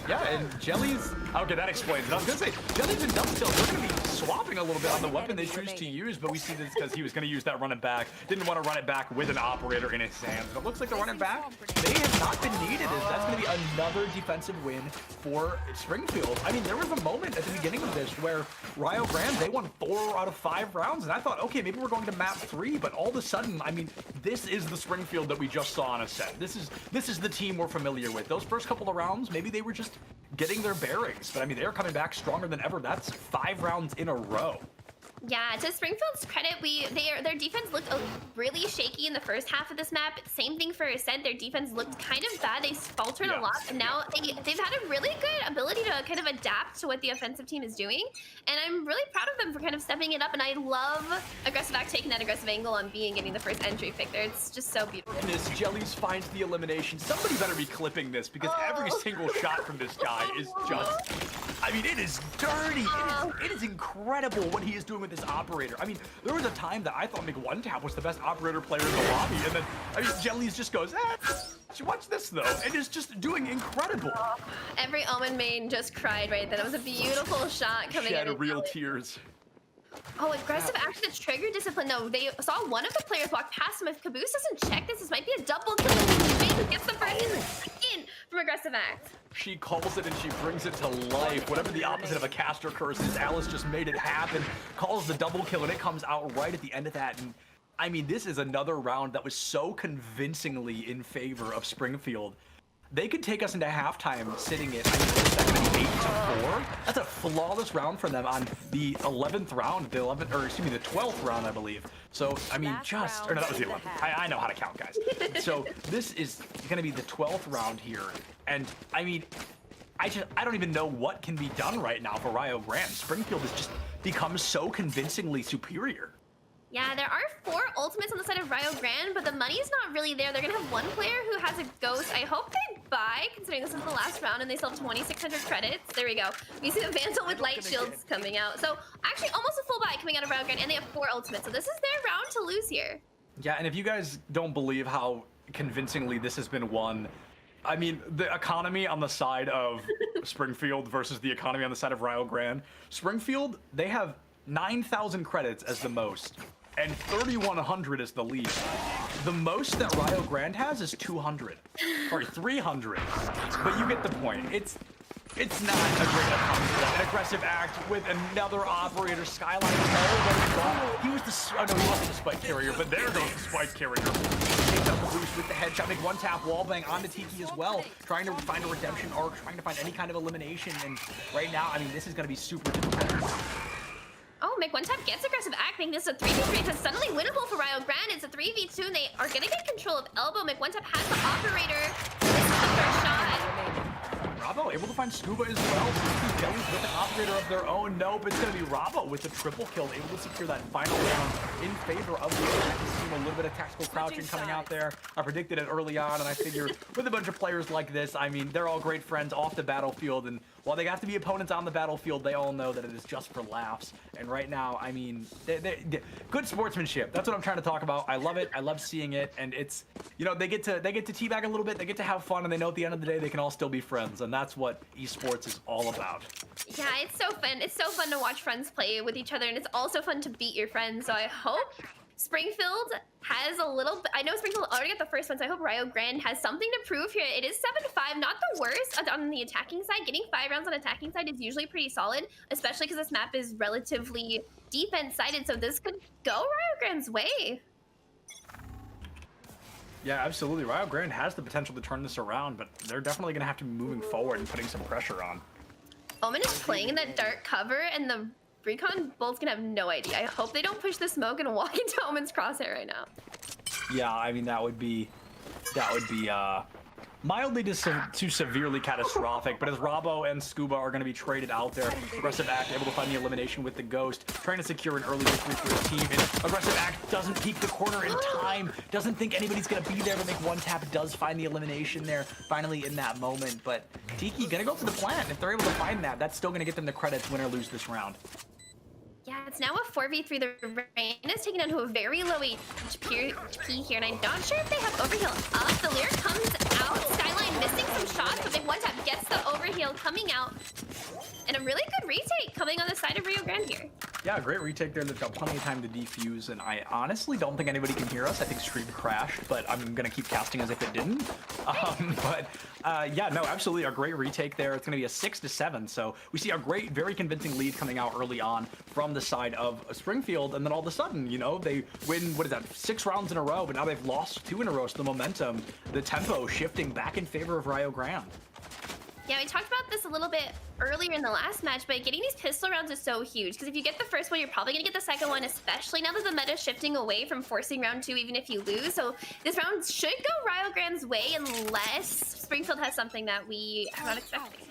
Yeah, and Jelly's... Okay, that explains it. I was going to say, Jelly's and Dumbstill, they're going to be swapping a little bit on the weapon they choose to use, but we see this because he was going to use that running back. Didn't want to run it back with an operator in his hands. But it looks like the running back, they have not been needed. That's going to be another defensive win for Springfield. I mean, there was a moment at the beginning of this where Rio Grande, they won 4 out of 5 rounds, and I thought, okay, maybe we're going to map 3, but all of a sudden, I mean, this is the Springfield that we just saw on Ascent. This is the team we're familiar with. Those first couple of rounds, maybe they were just getting their bearings, but I mean, they're coming back stronger than ever. That's 5 rounds in a row. Yeah, to Springfield's credit, their defense looked really shaky in the first half of this map. Same thing for Ascent. Their defense looked kind of bad. They faltered a lot, and now they've had a really good ability to kind of adapt to what the offensive team is doing. And I'm really proud of them for kind of stepping it up. And I love Aggressive Act taking that aggressive angle on B and getting the first entry pick there. It's just so beautiful. Goodness, Jellies finds the elimination. Somebody better be clipping this because every single shot from this guy is just... I mean, it is dirty. It is incredible what he is doing with this operator. I mean, there was a time that I thought McOneTap was the best operator player in the lobby, and then, I mean, Jellies just goes, watch this, though. It is just doing incredible. Every Omen main just cried right then. It was a beautiful shot coming in. Shed real tears. Oh, aggressive act, the trigger discipline. No, they saw one of the players walk past him. If Caboose doesn't check this might be a double kill. He gets the first and the second from aggressive act. She calls it and she brings it to life. Whatever the opposite of a caster curse is, Alice just made it happen. Calls the double kill and it comes out right at the end of that. And I mean, this is another round that was so convincingly in favor of Springfield. They could take us into halftime sitting at, I mean, 8-4. That's a flawless round for them on the 11th round, the 12th round, I believe. So, I mean, or no, that was the 11th. I know how to count, guys. So, this is going to be the 12th round here. And, I mean, I don't even know what can be done right now for Rio Grande. Springfield has just become so convincingly superior. Yeah, there are 4 ultimates on the side of Rio Grande, but the money's not really there. They're going to have one player who has a ghost. I hope they buy, considering this is the last round, and they still have 2,600 credits. There we go. You see the Vandal with light shields coming out. So, actually, almost a full buy coming out of Rio Grande, and they have 4 ultimates. So this is their round to lose here. Yeah, and if you guys don't believe how convincingly this has been won, I mean, the economy on the side of Springfield versus the economy on the side of Rio Grande. Springfield, they have 9,000 credits as the most, and 3,100 is the least. The most that Rio Grande has is 200, or 300. But you get the point. It's not a great economy. An aggressive act with another operator. Skyline already gone. He was the, oh no, he wasn't the spike carrier, but there goes the spike carrier. Takes out the boost with the headshot. McOneTap wallbang onto Tiki as well, trying to find a redemption arc, trying to find any kind of elimination. And right now, I mean, this is going to be super difficult. Oh, McOneTap gets aggressive act, making this a 3v3. It's suddenly winnable for Rio Grande. It's a 3v2, and they are going to get control of Elbow. McOneTap has the operator. This is the first shot. Bravo able to find Scuba as well. Jellies with an operator of their own. Nope, it's going to be Bravo with the triple kill, able to secure that final round in favor of the team. A little bit of tactical crouching coming out there. I predicted it early on, and I figure with a bunch of players like this, I mean, they're all great friends off the battlefield, and while they have to be opponents on the battlefield, they all know that it is just for laughs. And right now, I mean, good sportsmanship. That's what I'm trying to talk about. I love it. I love seeing it, and it's, you know, they get to teabag a little bit. They get to have fun, and they know at the end of the day they can all still be friends, and that's what esports is all about. Yeah, it's so fun. It's so fun to watch friends play with each other, and it's also fun to beat your friends. So I hope Springfield has a little bit. I know Springfield already got the first one, so I hope Rio Grande has something to prove here. It is 7-5, not the worst on the attacking side. Getting 5 rounds on attacking side is usually pretty solid, especially because this map is relatively defense-sided, so this could go Rio Grande's way. Yeah, absolutely. Rio Grande has the potential to turn this around, but they're definitely going to have to be moving forward and putting some pressure on. Omen is playing in that dark cover, and the Recon Bolts can have no idea. I hope they don't push the smoke and walk into Omen's crosshair right now. Yeah, I mean, that would be mildly to severely catastrophic, but as Rabo and Scuba are going to be traded out there, Aggressive Act able to find the elimination with the Ghost, trying to secure an early victory for his team, and Aggressive Act doesn't peek the corner in time, doesn't think anybody's going to be there, but McOneTap does find the elimination there, finally in that moment, but Tiki going to go for the plant. If they're able to find that, that's still going to get them the credits, win or lose this round. Yeah, it's now a 4v3. The Rain is taken down to a very low HP here, and I'm not sure if they have overheal up. The Lyric comes out, Skyline missing some shots, but Big One Tap gets the overheal coming out. And a really good retake coming on the side of Rio Grande here. Yeah, great retake there. They've got plenty of time to defuse, and I honestly don't think anybody can hear us. I think stream crashed, but I'm gonna keep casting as if it didn't. Yeah, no, absolutely a great retake there. It's gonna be a 6-7. So we see a great, very convincing lead coming out early on from the side of Springfield, and then all of a sudden, you know, they win. What is that? 6 rounds in a row, but now they've lost 2 in a row. So the momentum, the tempo shifting back in favor of Rio Grande. Yeah, we talked about this a little bit earlier in the last match, but getting these pistol rounds is so huge, because if you get the first one, you're probably going to get the second one, especially now that the meta is shifting away from forcing round 2 even if you lose. So this round should go Rio Grande's way unless Springfield has something that we are not expecting.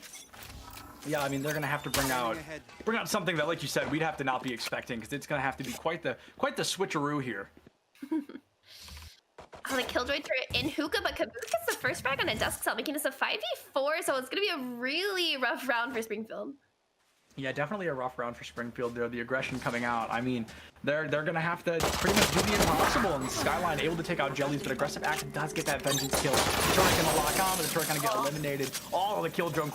Yeah, I mean, they're gonna have to bring out something that, like you said, we'd have to not be expecting, because it's gonna have to be quite the switcheroo here. Oh, the Killjoy turret in hookah, but Caboose gets the first frag on a dusk cell, making this a 5v4, so it's gonna be a really rough round for Springfield. Yeah, definitely a rough round for Springfield there. The aggression coming out. I mean, they're gonna have to pretty much do the impossible, and Skyline able to take out Jellies, but Aggressive Act does get that vengeance kill. The turret gonna lock on, but the turret gonna get eliminated. All of the Killjoy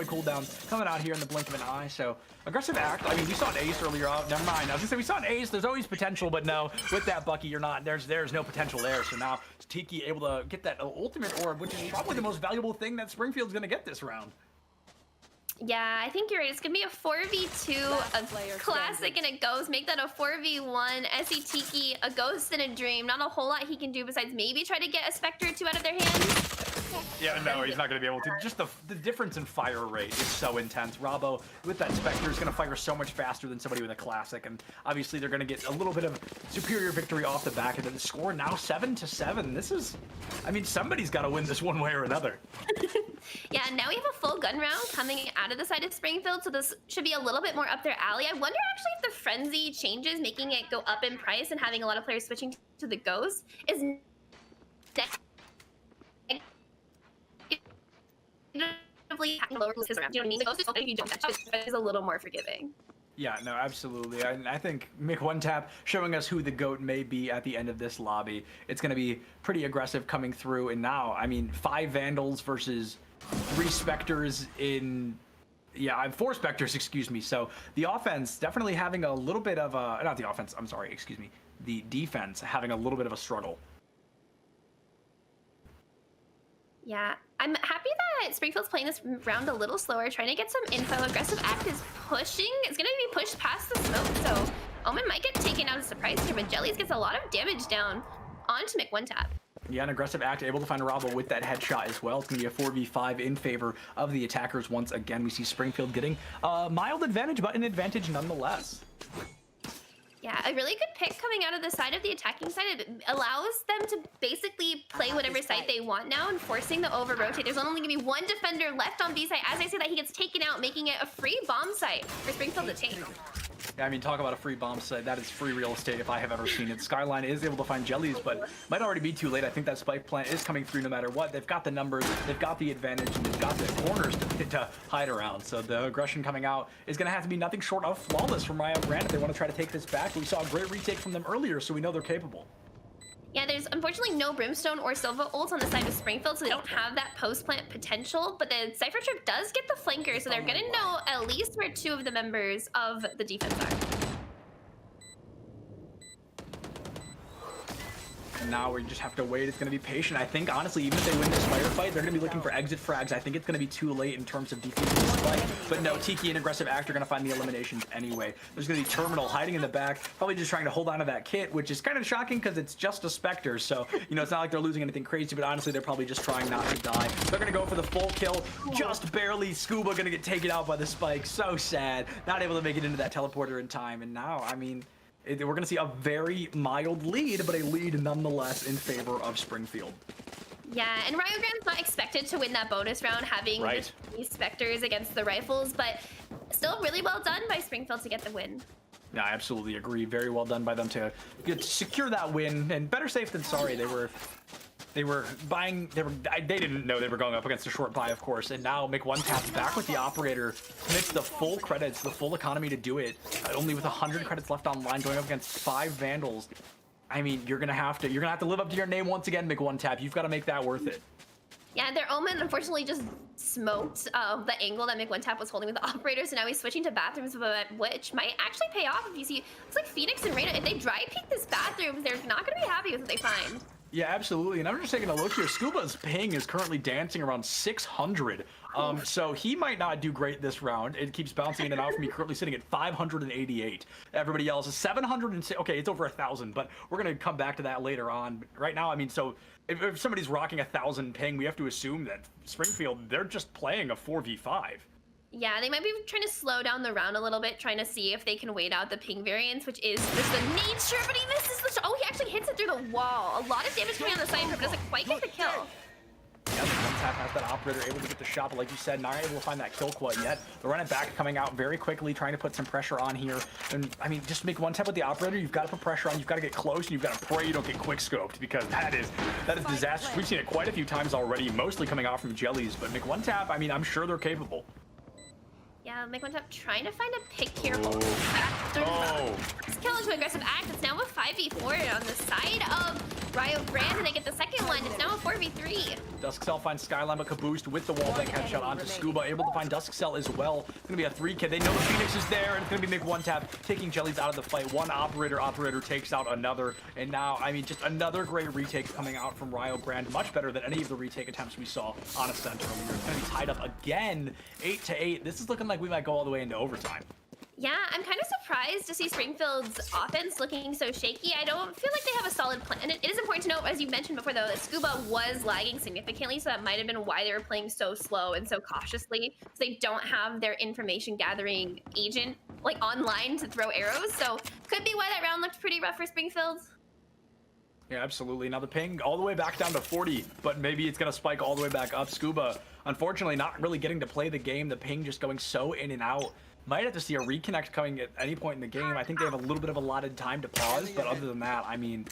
cooldowns coming out here in the blink of an eye. So Aggressive Act, I mean, we saw an ace earlier on. Never mind. I was gonna say we saw an ace. There's always potential, but no, with that Bucky, you're not. There's no potential there. So now Tiki able to get that ultimate orb, which is probably the most valuable thing that Springfield's gonna get this round. Yeah, I think you're right. It's gonna be a 4v2, a classic and a ghost. Make that a 4v1. SE Tiki, a ghost and a dream. Not a whole lot he can do besides maybe try to get a Spectre or 2 out of their hands. Yeah, no, he's not going to be able to. Just the difference in fire rate is so intense. Rabo, with that Spectre, is going to fire so much faster than somebody with a classic, and obviously they're going to get a little bit of superior victory off the back of it. The score now 7-7. This is, I mean, somebody's got to win this one way or another. Yeah, now we have a full gun round coming out of the side of Springfield, so this should be a little bit more up their alley. I wonder actually if the frenzy changes, making it go up in price and having a lot of players switching to the ghost is lower loses around. You know what I mean? The ghost is if you don't catch it, is a little more forgiving. Yeah, no, absolutely. I think Mick One Tap showing us who the GOAT may be at the end of this lobby. It's going to be pretty aggressive coming through. And now, I mean, 5 Vandals versus 3 Spectres in... Yeah, 4 Spectres, excuse me. So the offense definitely having a little bit of a... Not the offense, I'm sorry, excuse me. The defense having a little bit of a struggle. Yeah, I'm happy that Springfield's playing this round a little slower, trying to get some info. Aggressive Act is pushing. It's going to be pushed past the smoke, so Omen might get taken out of surprise here, but Jellies gets a lot of damage down onto Mick One Tap. Yeah, an Aggressive Act able to find a Rabo with that headshot as well. It's going to be a 4v5 in favor of the attackers once again. We see Springfield getting a mild advantage, but an advantage nonetheless. Yeah, a really good pick coming out of the side of the attacking side. It allows them to basically play whatever site they want now and forcing the over-rotate. There's only going to be 1 defender left on B site. As I say that, he gets taken out, making it a free bomb site for Springfield to take. Yeah, I mean, talk about a free bomb site. That is free real estate if I have ever seen it. Skyline is able to find Jellies, but might already be too late. I think that spike plant is coming through no matter what. They've got the numbers, they've got the advantage, and they've got the corners to hide around. So the aggression coming out is going to have to be nothing short of flawless from Rio Grande if they want to try to take this back. We saw a great retake from them earlier, so we know they're capable. Yeah, there's unfortunately no Brimstone or Silva ult on the side of Springfield, so they don't have that post-plant potential, but the Cypher Trip does get the flanker, so they're going to know at least where 2 of the members of the defense are. And now we just have to wait. It's going to be patient. I think, honestly, even if they win this firefight, they're going to be looking for exit frags. I think it's going to be too late in terms of defusing this fight. But no, Tiki and Aggressive Act are going to find the eliminations anyway. There's going to be Terminal hiding in the back, probably just trying to hold on to that kit, which is kind of shocking because it's just a Spectre. So, you know, it's not like they're losing anything crazy, but honestly, they're probably just trying not to die. They're going to go for the full kill. Just barely. Scuba going to get taken out by the spike. So sad. Not able to make it into that teleporter in time. And now, I mean... we're going to see a very mild lead, but a lead nonetheless in favor of Springfield. Yeah, and Rio Grande's not expected to win that bonus round, having the 3 Spectres against the Rifles, but still really well done by Springfield to get the win. Yeah, I absolutely agree. Very well done by them to secure that win, and better safe than sorry. They were They were buying. They didn't know they were going up against a short buy, of course. And now McOneTap's back with the operator. Commits the full credits, the full economy to do it. Only with 100 credits left online, going up against 5 Vandals. I mean, you're gonna have to live up to your name once again, McOneTap. You've got to make that worth it. Yeah, their Omen unfortunately just smoked the angle that McOneTap was holding with the operator, so now he's switching to bathrooms, which might actually pay off if you see. It's like Phoenix and Reyna, if they dry peek this bathroom, they're not going to be happy with what they find. Yeah, absolutely. And I'm just taking a look here. Scuba's ping is currently dancing around 600. So he might not do great this round. It keeps bouncing in and out from me, currently sitting at 588. Everybody else is 706. Okay, it's over 1,000, but we're going to come back to that later on. Right now, I mean, so if somebody's rocking 1,000 ping, we have to assume that Springfield, they're just playing a 4v5. Yeah, they might be trying to slow down the round a little bit, trying to see if they can wait out the ping variance, which is just the nature, but he misses the shot. Oh, he actually hits it through the wall. A lot of damage coming on the side, but doesn't quite get the kill. Yeah, McOneTap has that operator able to get the shot, but like you said, not able to find that kill quite yet. The run it back coming out very quickly, trying to put some pressure on here. And I mean, just McOneTap with the operator, you've got to put pressure on, you've got to get close, and you've got to pray you don't get quick scoped, because that is disastrous. We've seen it quite a few times already, mostly coming out from Jellies, but McOneTap, I mean, I'm sure they're capable. Yeah, McOneTap trying to find a pick here. This kill into aggressive act. It's now a 5v4 on the side of Grande, and they get the second one. It's now a 4v3. Duskcell finds Skyline, but Caboosed with the wallbang headshot onto Scuba, able to find Duskcell as well. It's gonna be a 3-kid. They know Phoenix is there, and it's gonna be McOneTap taking Jellies out of the fight. One operator takes out another, and now, I mean, just another great retake coming out from Grande. Much better than any of the retake attempts we saw on Ascent earlier. It's gonna be tied up again, 8-8. This is looking like we might go all the way into overtime. Yeah, I'm kind of surprised to see Springfield's offense looking so shaky. I don't feel like they have a solid plan. And it is important to note, as you mentioned before, though, that Scuba was lagging significantly, so that might have been why they were playing so slow and so cautiously, because they don't have their information gathering agent like online to throw arrows. So could be why that round looked pretty rough for Springfield. Yeah, absolutely. Now the ping all the way back down to 40, but maybe it's going to spike all the way back up. Scuba, unfortunately, not really getting to play the game. The ping just going so in and out. Might have to see a reconnect coming at any point in the game. I think they have a little bit of allotted time to pause, but other than that, I mean,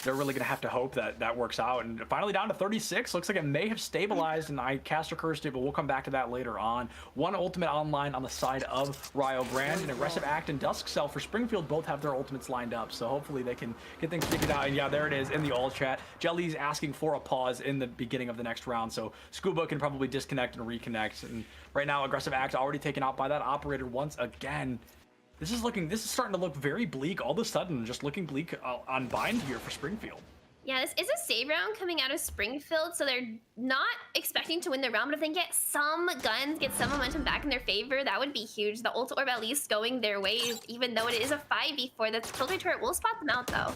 they're really going to have to hope that that works out. And finally down to 36. Looks like it may have stabilized, and I cast or cursed it, but we'll come back to that later on. One ultimate online on the side of Grande, and Aggressive Act and Duskcell for Springfield both have their ultimates lined up, so hopefully they can get things figured out. And yeah, there it is in the all chat. Jelly's asking for a pause in the beginning of the next round, so Scuba can probably disconnect and reconnect. And right now, Aggressive Act already taken out by that operator once again. This is starting to look very bleak all of a sudden, just looking bleak on bind here for Springfield. Yeah, this is a save round coming out of Springfield, so they're not expecting to win the round, but if they get some guns, get some momentum back in their favor, that would be huge. The ult orb at least going their way, even though it is a 5v4. The filter turret will spot them out, though.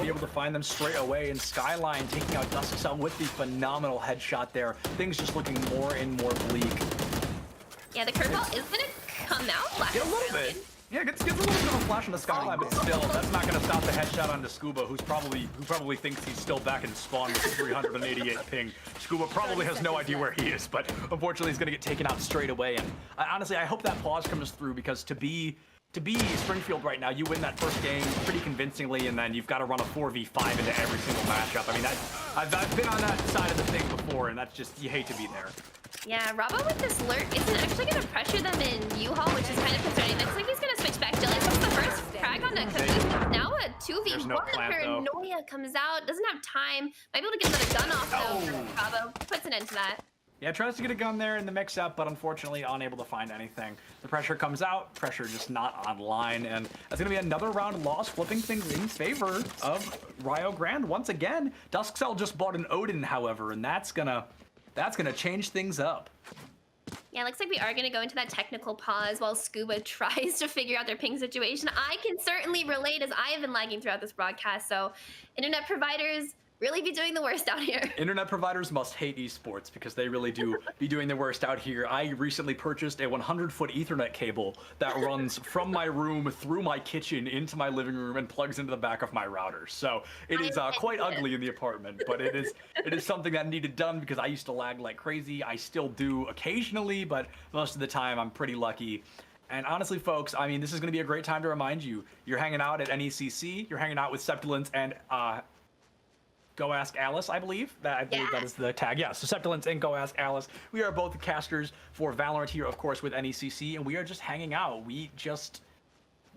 Be able to find them straight away, and Skyline taking out Duskcell with the phenomenal headshot there. Things just looking more and more bleak. Yeah, the curveball is going to come out. Get a little bit. Yeah, gets a little bit of a flash on the Skyline, but still, that's not going to stop the headshot onto Scuba, who probably thinks he's still back in spawn with 388 ping. Scuba probably has no idea where he is, but unfortunately, he's going to get taken out straight away. And honestly, I hope that pause comes through, because to be Springfield right now, you win that first game pretty convincingly, and then you've got to run a 4v5 into every single matchup. I mean, I've been on that side of the thing before, and that's just, you hate to be there. Yeah, Robbo with this lurk isn't actually going to pressure them in U-Haul, which is kind of concerning. Looks like he's going to switch back. Jelly's the first frag on a Caboose. Now a 2v1. No the paranoia comes out. Doesn't have time. Might be able to get another gun off, though. Robbo puts an end to that. Yeah, tries to get a gun there in the mix-up, but unfortunately unable to find anything. The pressure comes out, pressure just not online, and that's going to be another round loss, flipping things in favor of Grande once again. Duskcell just bought an Odin, however, and that's gonna change things up. Yeah, looks like we are going to go into that technical pause while Scuba tries to figure out their ping situation. I can certainly relate, as I have been lagging throughout this broadcast, so internet providers really be doing the worst out here. Internet providers must hate esports, because they really do be doing the worst out here. I recently purchased a 100-foot Ethernet cable that runs from my room through my kitchen into my living room and plugs into the back of my router. So it is quite ugly in the apartment, but it is something that needed done, because I used to lag like crazy. I still do occasionally, but most of the time I'm pretty lucky. And honestly, folks, I mean, this is going to be a great time to remind you, you're hanging out at NECC, you're hanging out with Septilence and Go Ask Alice, I believe. That is the tag. Yeah, so Septilence and Go Ask Alice. We are both the casters for Valorant here, of course, with NECC, and we are just hanging out. We just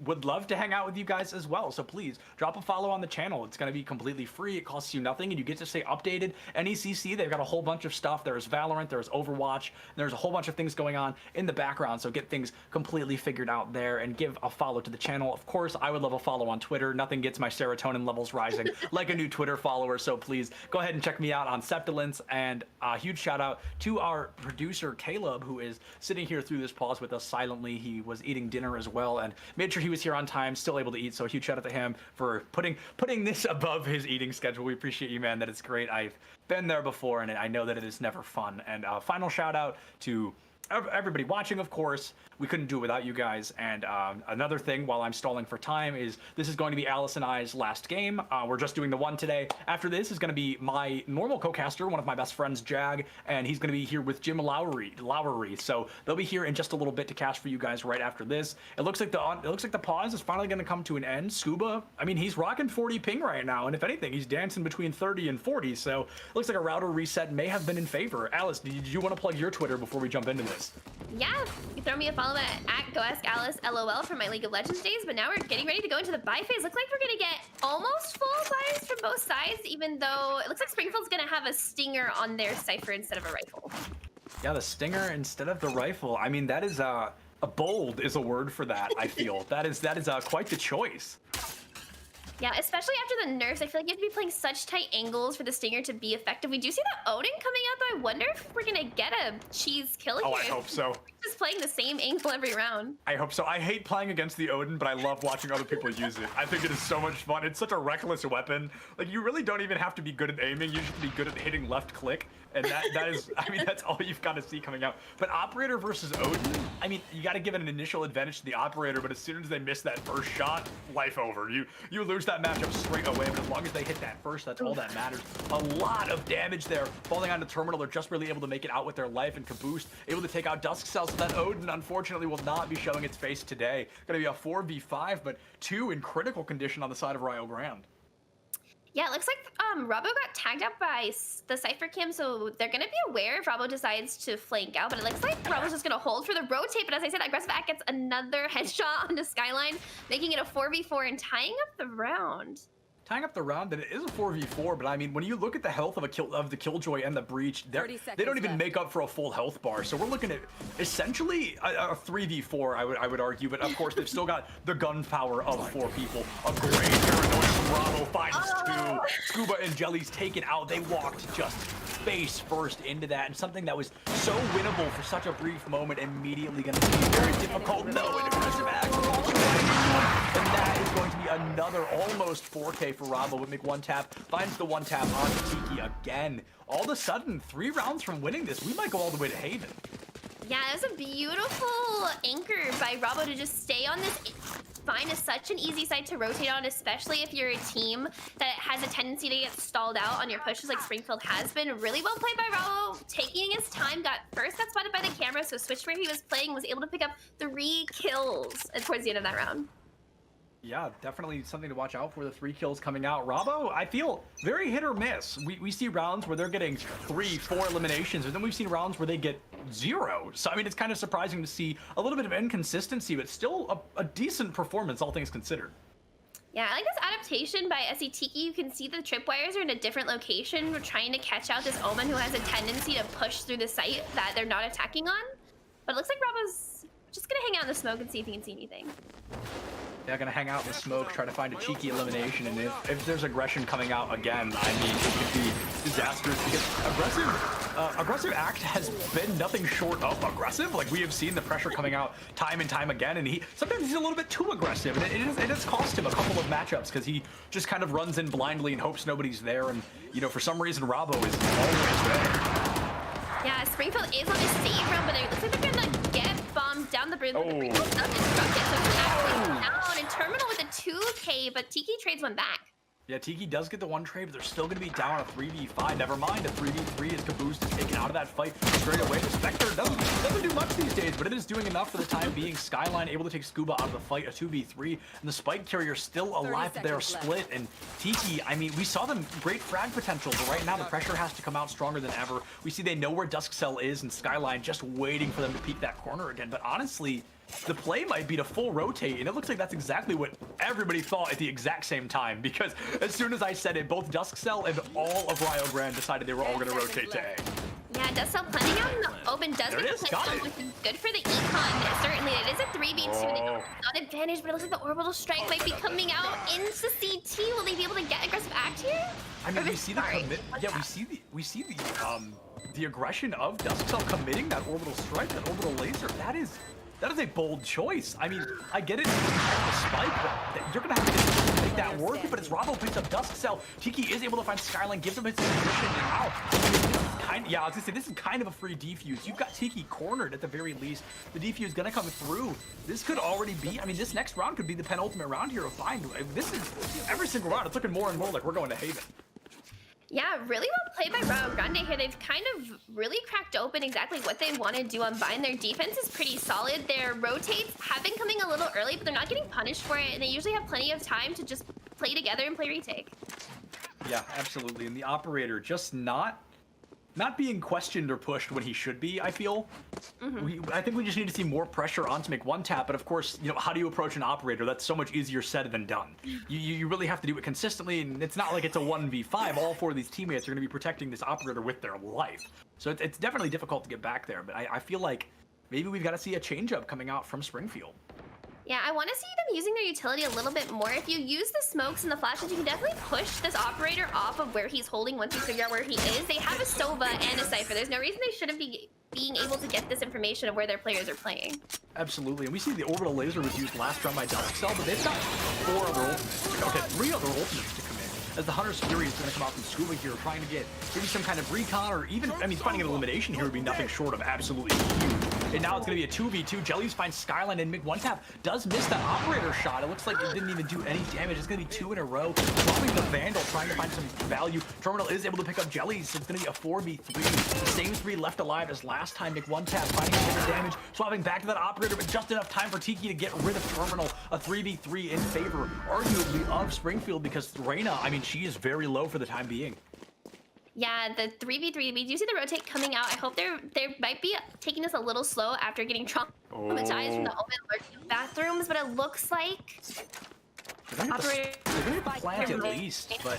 would love to hang out with you guys as well, so please drop a follow on the channel. It's going to be completely free. It costs you nothing, and you get to stay updated. NECC, they've got a whole bunch of stuff. There's Valorant, there's Overwatch, there's a whole bunch of things going on in the background, so get things completely figured out there and give a follow to the channel. Of course, I would love a follow on Twitter. Nothing gets my serotonin levels rising like a new Twitter follower, so please go ahead and check me out on Septilence. And a huge shout out to our producer Caleb, who is sitting here through this pause with us silently. He was eating dinner as well and made sure he was here on time, still able to eat, so a huge shout out to him for putting this above his eating schedule. We appreciate you, man. That is great. I've been there before, and I know that it is never fun. And final shout out to everybody watching, of course. We couldn't do it without you guys. And another thing, while I'm stalling for time, is this is going to be Alice and I's last game. We're just doing the one today. After this is going to be my normal co-caster, one of my best friends, Jag, and he's going to be here with Jim Lowry. So they'll be here in just a little bit to cast for you guys right after this. It looks like the pause is finally going to come to an end. Scuba, I mean, he's rocking 40 ping right now, and if anything, he's dancing between 30 and 40. So it looks like a router reset may have been in favor. Alice, did you want to plug your Twitter before we jump into this? Yeah, you throw me a follow at Go Ask Alice LOL for my League of Legends days, but now we're getting ready to go into the buy phase. Looks like we're gonna get almost full buys from both sides, even though it looks like Springfield's gonna have a stinger on their Cypher instead of a rifle. Yeah, the stinger instead of the rifle. I mean, that is a bold is a word for that, I feel. that is quite the choice. Yeah, especially after the nerfs, I feel like you have to be playing such tight angles for the stinger to be effective. We do see the Odin coming out, though. I wonder if we're gonna get a cheese kill here. Oh, I hope so. Just playing the same angle every round. I hope so. I hate playing against the Odin, but I love watching other people use it. I think it is so much fun. It's such a reckless weapon. Like, you really don't even have to be good at aiming. You just have to be good at hitting left click. And that is, I mean, that's all you've got to see coming out. But Operator versus Odin, I mean, you got to give it an initial advantage to the Operator, but as soon as they miss that first shot, life over. You lose that matchup straight away, but as long as they hit that first, that's all that matters. A lot of damage there. Falling on the terminal, they're just really able to make it out with their life, and Caboose able to take out Dusk Cell, so that Odin, unfortunately, will not be showing its face today. Gonna be a 4v5, but 2 in critical condition on the side of Rio Grande. Yeah, it looks like Robbo got tagged up by the Cypher Cam, so they're going to be aware if Robbo decides to flank out, but it looks like Robbo's just going to hold for the rotate, but as I said, Aggressive Act gets another headshot onto Skyline, making it a 4v4 and tying up the round. Tying up the round, that it is a 4v4, but I mean, when you look at the health of the Killjoy and the Breach, they don't even make up for a full health bar. So we're looking at essentially a 3v4, I would argue. But of course, they've still got the gunpowder of 4 people. A great paranoid Bravo finds 2. Scuba and Jelly's taken out. They walked just face first into that, and something that was so winnable for such a brief moment immediately going to be very difficult. No, an aggressive act. And that is going to be another almost 4K for Robbo, but make one tap, finds the one tap on Tiki again. All of a sudden, 3 rounds from winning this, we might go all the way to Haven. Yeah, it was a beautiful anchor by Robbo to just stay on this. Fine is such an easy side to rotate on, especially if you're a team that has a tendency to get stalled out on your pushes like Springfield has been. Really well played by Robbo, taking his time, got spotted by the camera, so switched where he was playing, was able to pick up 3 kills towards the end of that round. Yeah, definitely something to watch out for, the 3 kills coming out. Robbo, I feel very hit or miss. We see rounds where they're getting 3, 4 eliminations, and then we've seen rounds where they get 0. So, I mean, it's kind of surprising to see a little bit of inconsistency, but still a decent performance, all things considered. Yeah, I like this adaptation by SE Tiki. You can see the tripwires are in a different location. We're trying to catch out this Omen who has a tendency to push through the site that they're not attacking on. But it looks like Robbo's just going to hang out in the smoke and see if he can see anything. They're gonna hang out in the smoke, try to find a cheeky elimination, and if there's aggression coming out again, I mean, it could be disastrous, because aggressive Act has been nothing short of aggressive. Like, we have seen the pressure coming out time and time again, and sometimes he's a little bit too aggressive, and it has cost him a couple of matchups, because he just kind of runs in blindly and hopes nobody's there, and, you know, for some reason, Robbo is always there. Yeah, Springfield is on the save round, but it looks like they're gonna get bombed down the bridge. Springfield does disrupt it, so it's actually down in terminal with a 2K, but Tiki trades one back. Yeah, Tiki does get the one trade, but they're still going to be down a 3v5. Never mind, a 3v3 as Caboose is taken out of that fight straight away. The Spectre doesn't do much these days, but it is doing enough for the time being. Skyline able to take Scuba out of the fight, a 2v3, and the Spike Carrier still alive, but they're split. And Tiki, I mean, we saw them great frag potential, but right now the pressure has to come out stronger than ever. We see they know where Duskcell is, and Skyline just waiting for them to peek that corner again. But honestly, the play might be to full rotate, and it looks like that's exactly what everybody thought at the exact same time, because as soon as I said it, both Duskcell and all of Rio Grande decided they were all going to rotate to A. Yeah, Duskcell planning out in the open does get the potential, which is good for the econ. Certainly, it is a 3v2. They don't have an advantage, but it looks like the orbital strike might be coming out into CT. Will they be able to get aggressive act here? I mean, we see the commit. Yeah, we see the aggression of Duskcell committing that orbital strike, that orbital laser. That is a bold choice. I mean, I get it, the spike, but you're gonna have to make that work. But as Rabo picks up Duskcell, Tiki is able to find Skyline, gives him his position, and now, I was gonna say, this is kind of a free defuse. You've got Tiki cornered at the very least. The defuse gonna come through. This could already be, I mean, this next round could be the penultimate round here of Bind. This is, every single round, it's looking more and more like we're going to Haven. Yeah, really well played by Rio Grande here. They've kind of really cracked open exactly what they want to do on Bind. Their defense is pretty solid. Their rotates have been coming a little early, but they're not getting punished for it, and they usually have plenty of time to just play together and play retake. Yeah, absolutely. And the operator just not being questioned or pushed when he should be, I feel. I think we just need to see more pressure on to make one tap, but of course, you know, how do you approach an operator? That's so much easier said than done. You really have to do it consistently, and it's not like it's a 1v5. All four of these teammates are going to be protecting this operator with their life. So it's definitely difficult to get back there, but I feel like maybe we've got to see a change-up coming out from Springfield. Yeah, I want to see them using their utility a little bit more. If you use the smokes and the flashes, you can definitely push this operator off of where he's holding once you figure out where he is. They have a Sova and a Cypher. There's no reason they shouldn't be being able to get this information of where their players are playing. Absolutely, and we see the orbital laser was used last round by Duskcell, but they've got 4 other ultimates. Okay, 3 other ultimates to come in. As the Hunter's Fury is going to come out from Scuba here, trying to get maybe some kind of recon, or even, I mean, finding an elimination here would be nothing short of absolutely huge. And now it's going to be a 2v2. Jellies finds Skyline and Mick one tap. Does miss that operator shot. It looks like it didn't even do any damage. It's going to be 2 in a row. Dropping the Vandal, trying to find some value. Terminal is able to pick up Jellies. So it's going to be a 4v3. The same 3 left alive as last time. Mick one tap, finding a bit of damage. Swapping back to that operator, but just enough time for Tiki to get rid of Terminal. A 3v3 in favor, arguably, of Springfield, because Reyna, I mean, she is very low for the time being. Yeah, the 3v3, we do see the rotate coming out. I hope they might be taking this a little slow after getting traumatized from the open lurking bathrooms, but it looks like They're gonna get the plant at least, but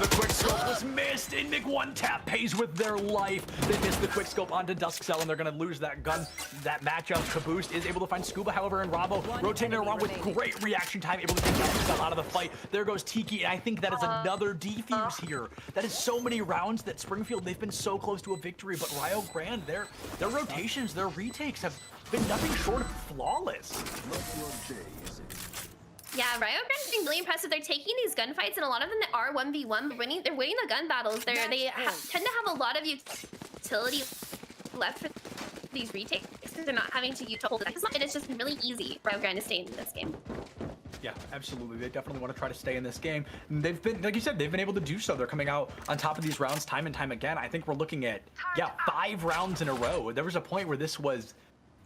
the quick scope was missed, and Mick one tap pays with their life. They missed the quick scope onto Duskcell, and they're going to lose that gun, that matchup. Caboose is able to find Scuba, however, and Rabo rotating around with great reaction time, able to take Duskcell out of the fight. There goes Tiki, and I think that is another defuse here. That is so many rounds that Springfield, they've been so close to a victory, but Rio Grande, their rotations, their retakes have been nothing short of flawless. Yeah, Rio Grande is being really impressive. They're taking these gunfights, and a lot of them are 1v1, but they're winning the gun battles. They tend to have a lot of utility left for these retakes because they're not having to hold it. And it's just really easy for Rio Grande to stay in this game. Yeah, absolutely. They definitely want to try to stay in this game. And they've been, like you said, they've been able to do so. They're coming out on top of these rounds time and time again. I think we're looking at, 5 rounds in a row. There was a point where this was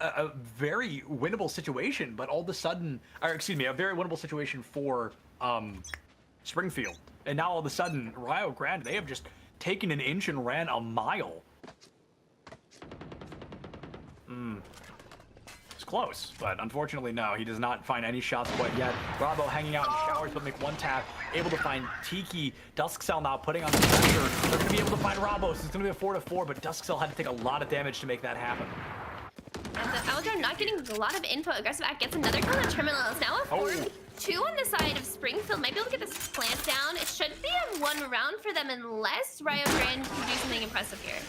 a very winnable situation, but all of a sudden, or excuse me, a very winnable situation for Springfield. And now all of a sudden, Rio Grande, they have just taken an inch and ran a mile. It's close, but unfortunately, no, he does not find any shots quite yet. Rabo hanging out in showers, but make one tap, able to find Tiki. Duskcell now putting on the pressure. They're going to be able to find Rabo, so it's going to be a 4-4, but Duskcell had to take a lot of damage to make that happen. And the Eldar not getting a lot of info. Aggressive act gets another kill on the terminal. It's now a 4v2 on the side of Springfield. Might be able to get this plant down. It should be a 1 round for them unless Rio Grande can do something impressive here.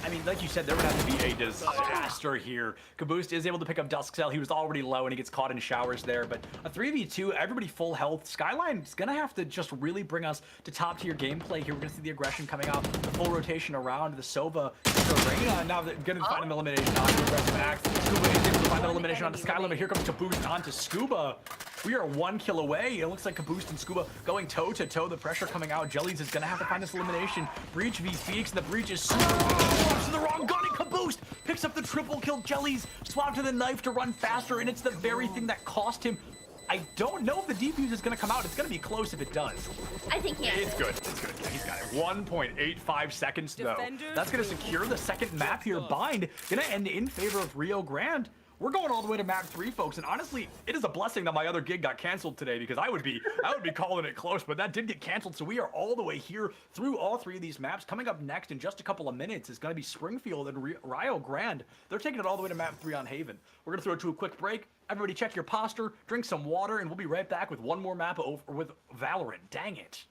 I mean, like you said, there would have to be a disaster here. Caboose is able to pick up Duskcell. He was already low, and he gets caught in showers there. But a 3v2, everybody full health. Skyline's going to have to just really bring us to top-tier gameplay here. We're going to see the aggression coming out, the full rotation around, the Sova, the Reyna. Now they're going to find an elimination onto Aggressive Axe. Scuba is able to find an elimination onto Skyline, but here comes Caboose onto Scuba. We are 1 kill away. It looks like Caboose and Scuba going toe-to-toe. The pressure coming out. Jellies is going to have to find this elimination. Breach v Phoenix, and the Breach is swapped to the wrong gun, and Caboose picks up the triple kill. Jellies swapped to the knife to run faster, and it's the very thing that cost him. I don't know if the defuse is going to come out. It's going to be close if it does. I think he has It's good. It's good. Yeah, he's got it. 1.85 seconds, though. That's going to secure the second map here. Bind going to end in favor of Rio Grande. We're going all the way to map 3, folks, and honestly, it is a blessing that my other gig got canceled today because I would be calling it close, but that did get canceled, so we are all the way here through all 3 of these maps. Coming up next in just a couple of minutes is going to be Springfield and Rio Grande. They're taking it all the way to map 3 on Haven. We're going to throw it to a quick break. Everybody check your posture, drink some water, and we'll be right back with one more map over with Valorant. Dang it.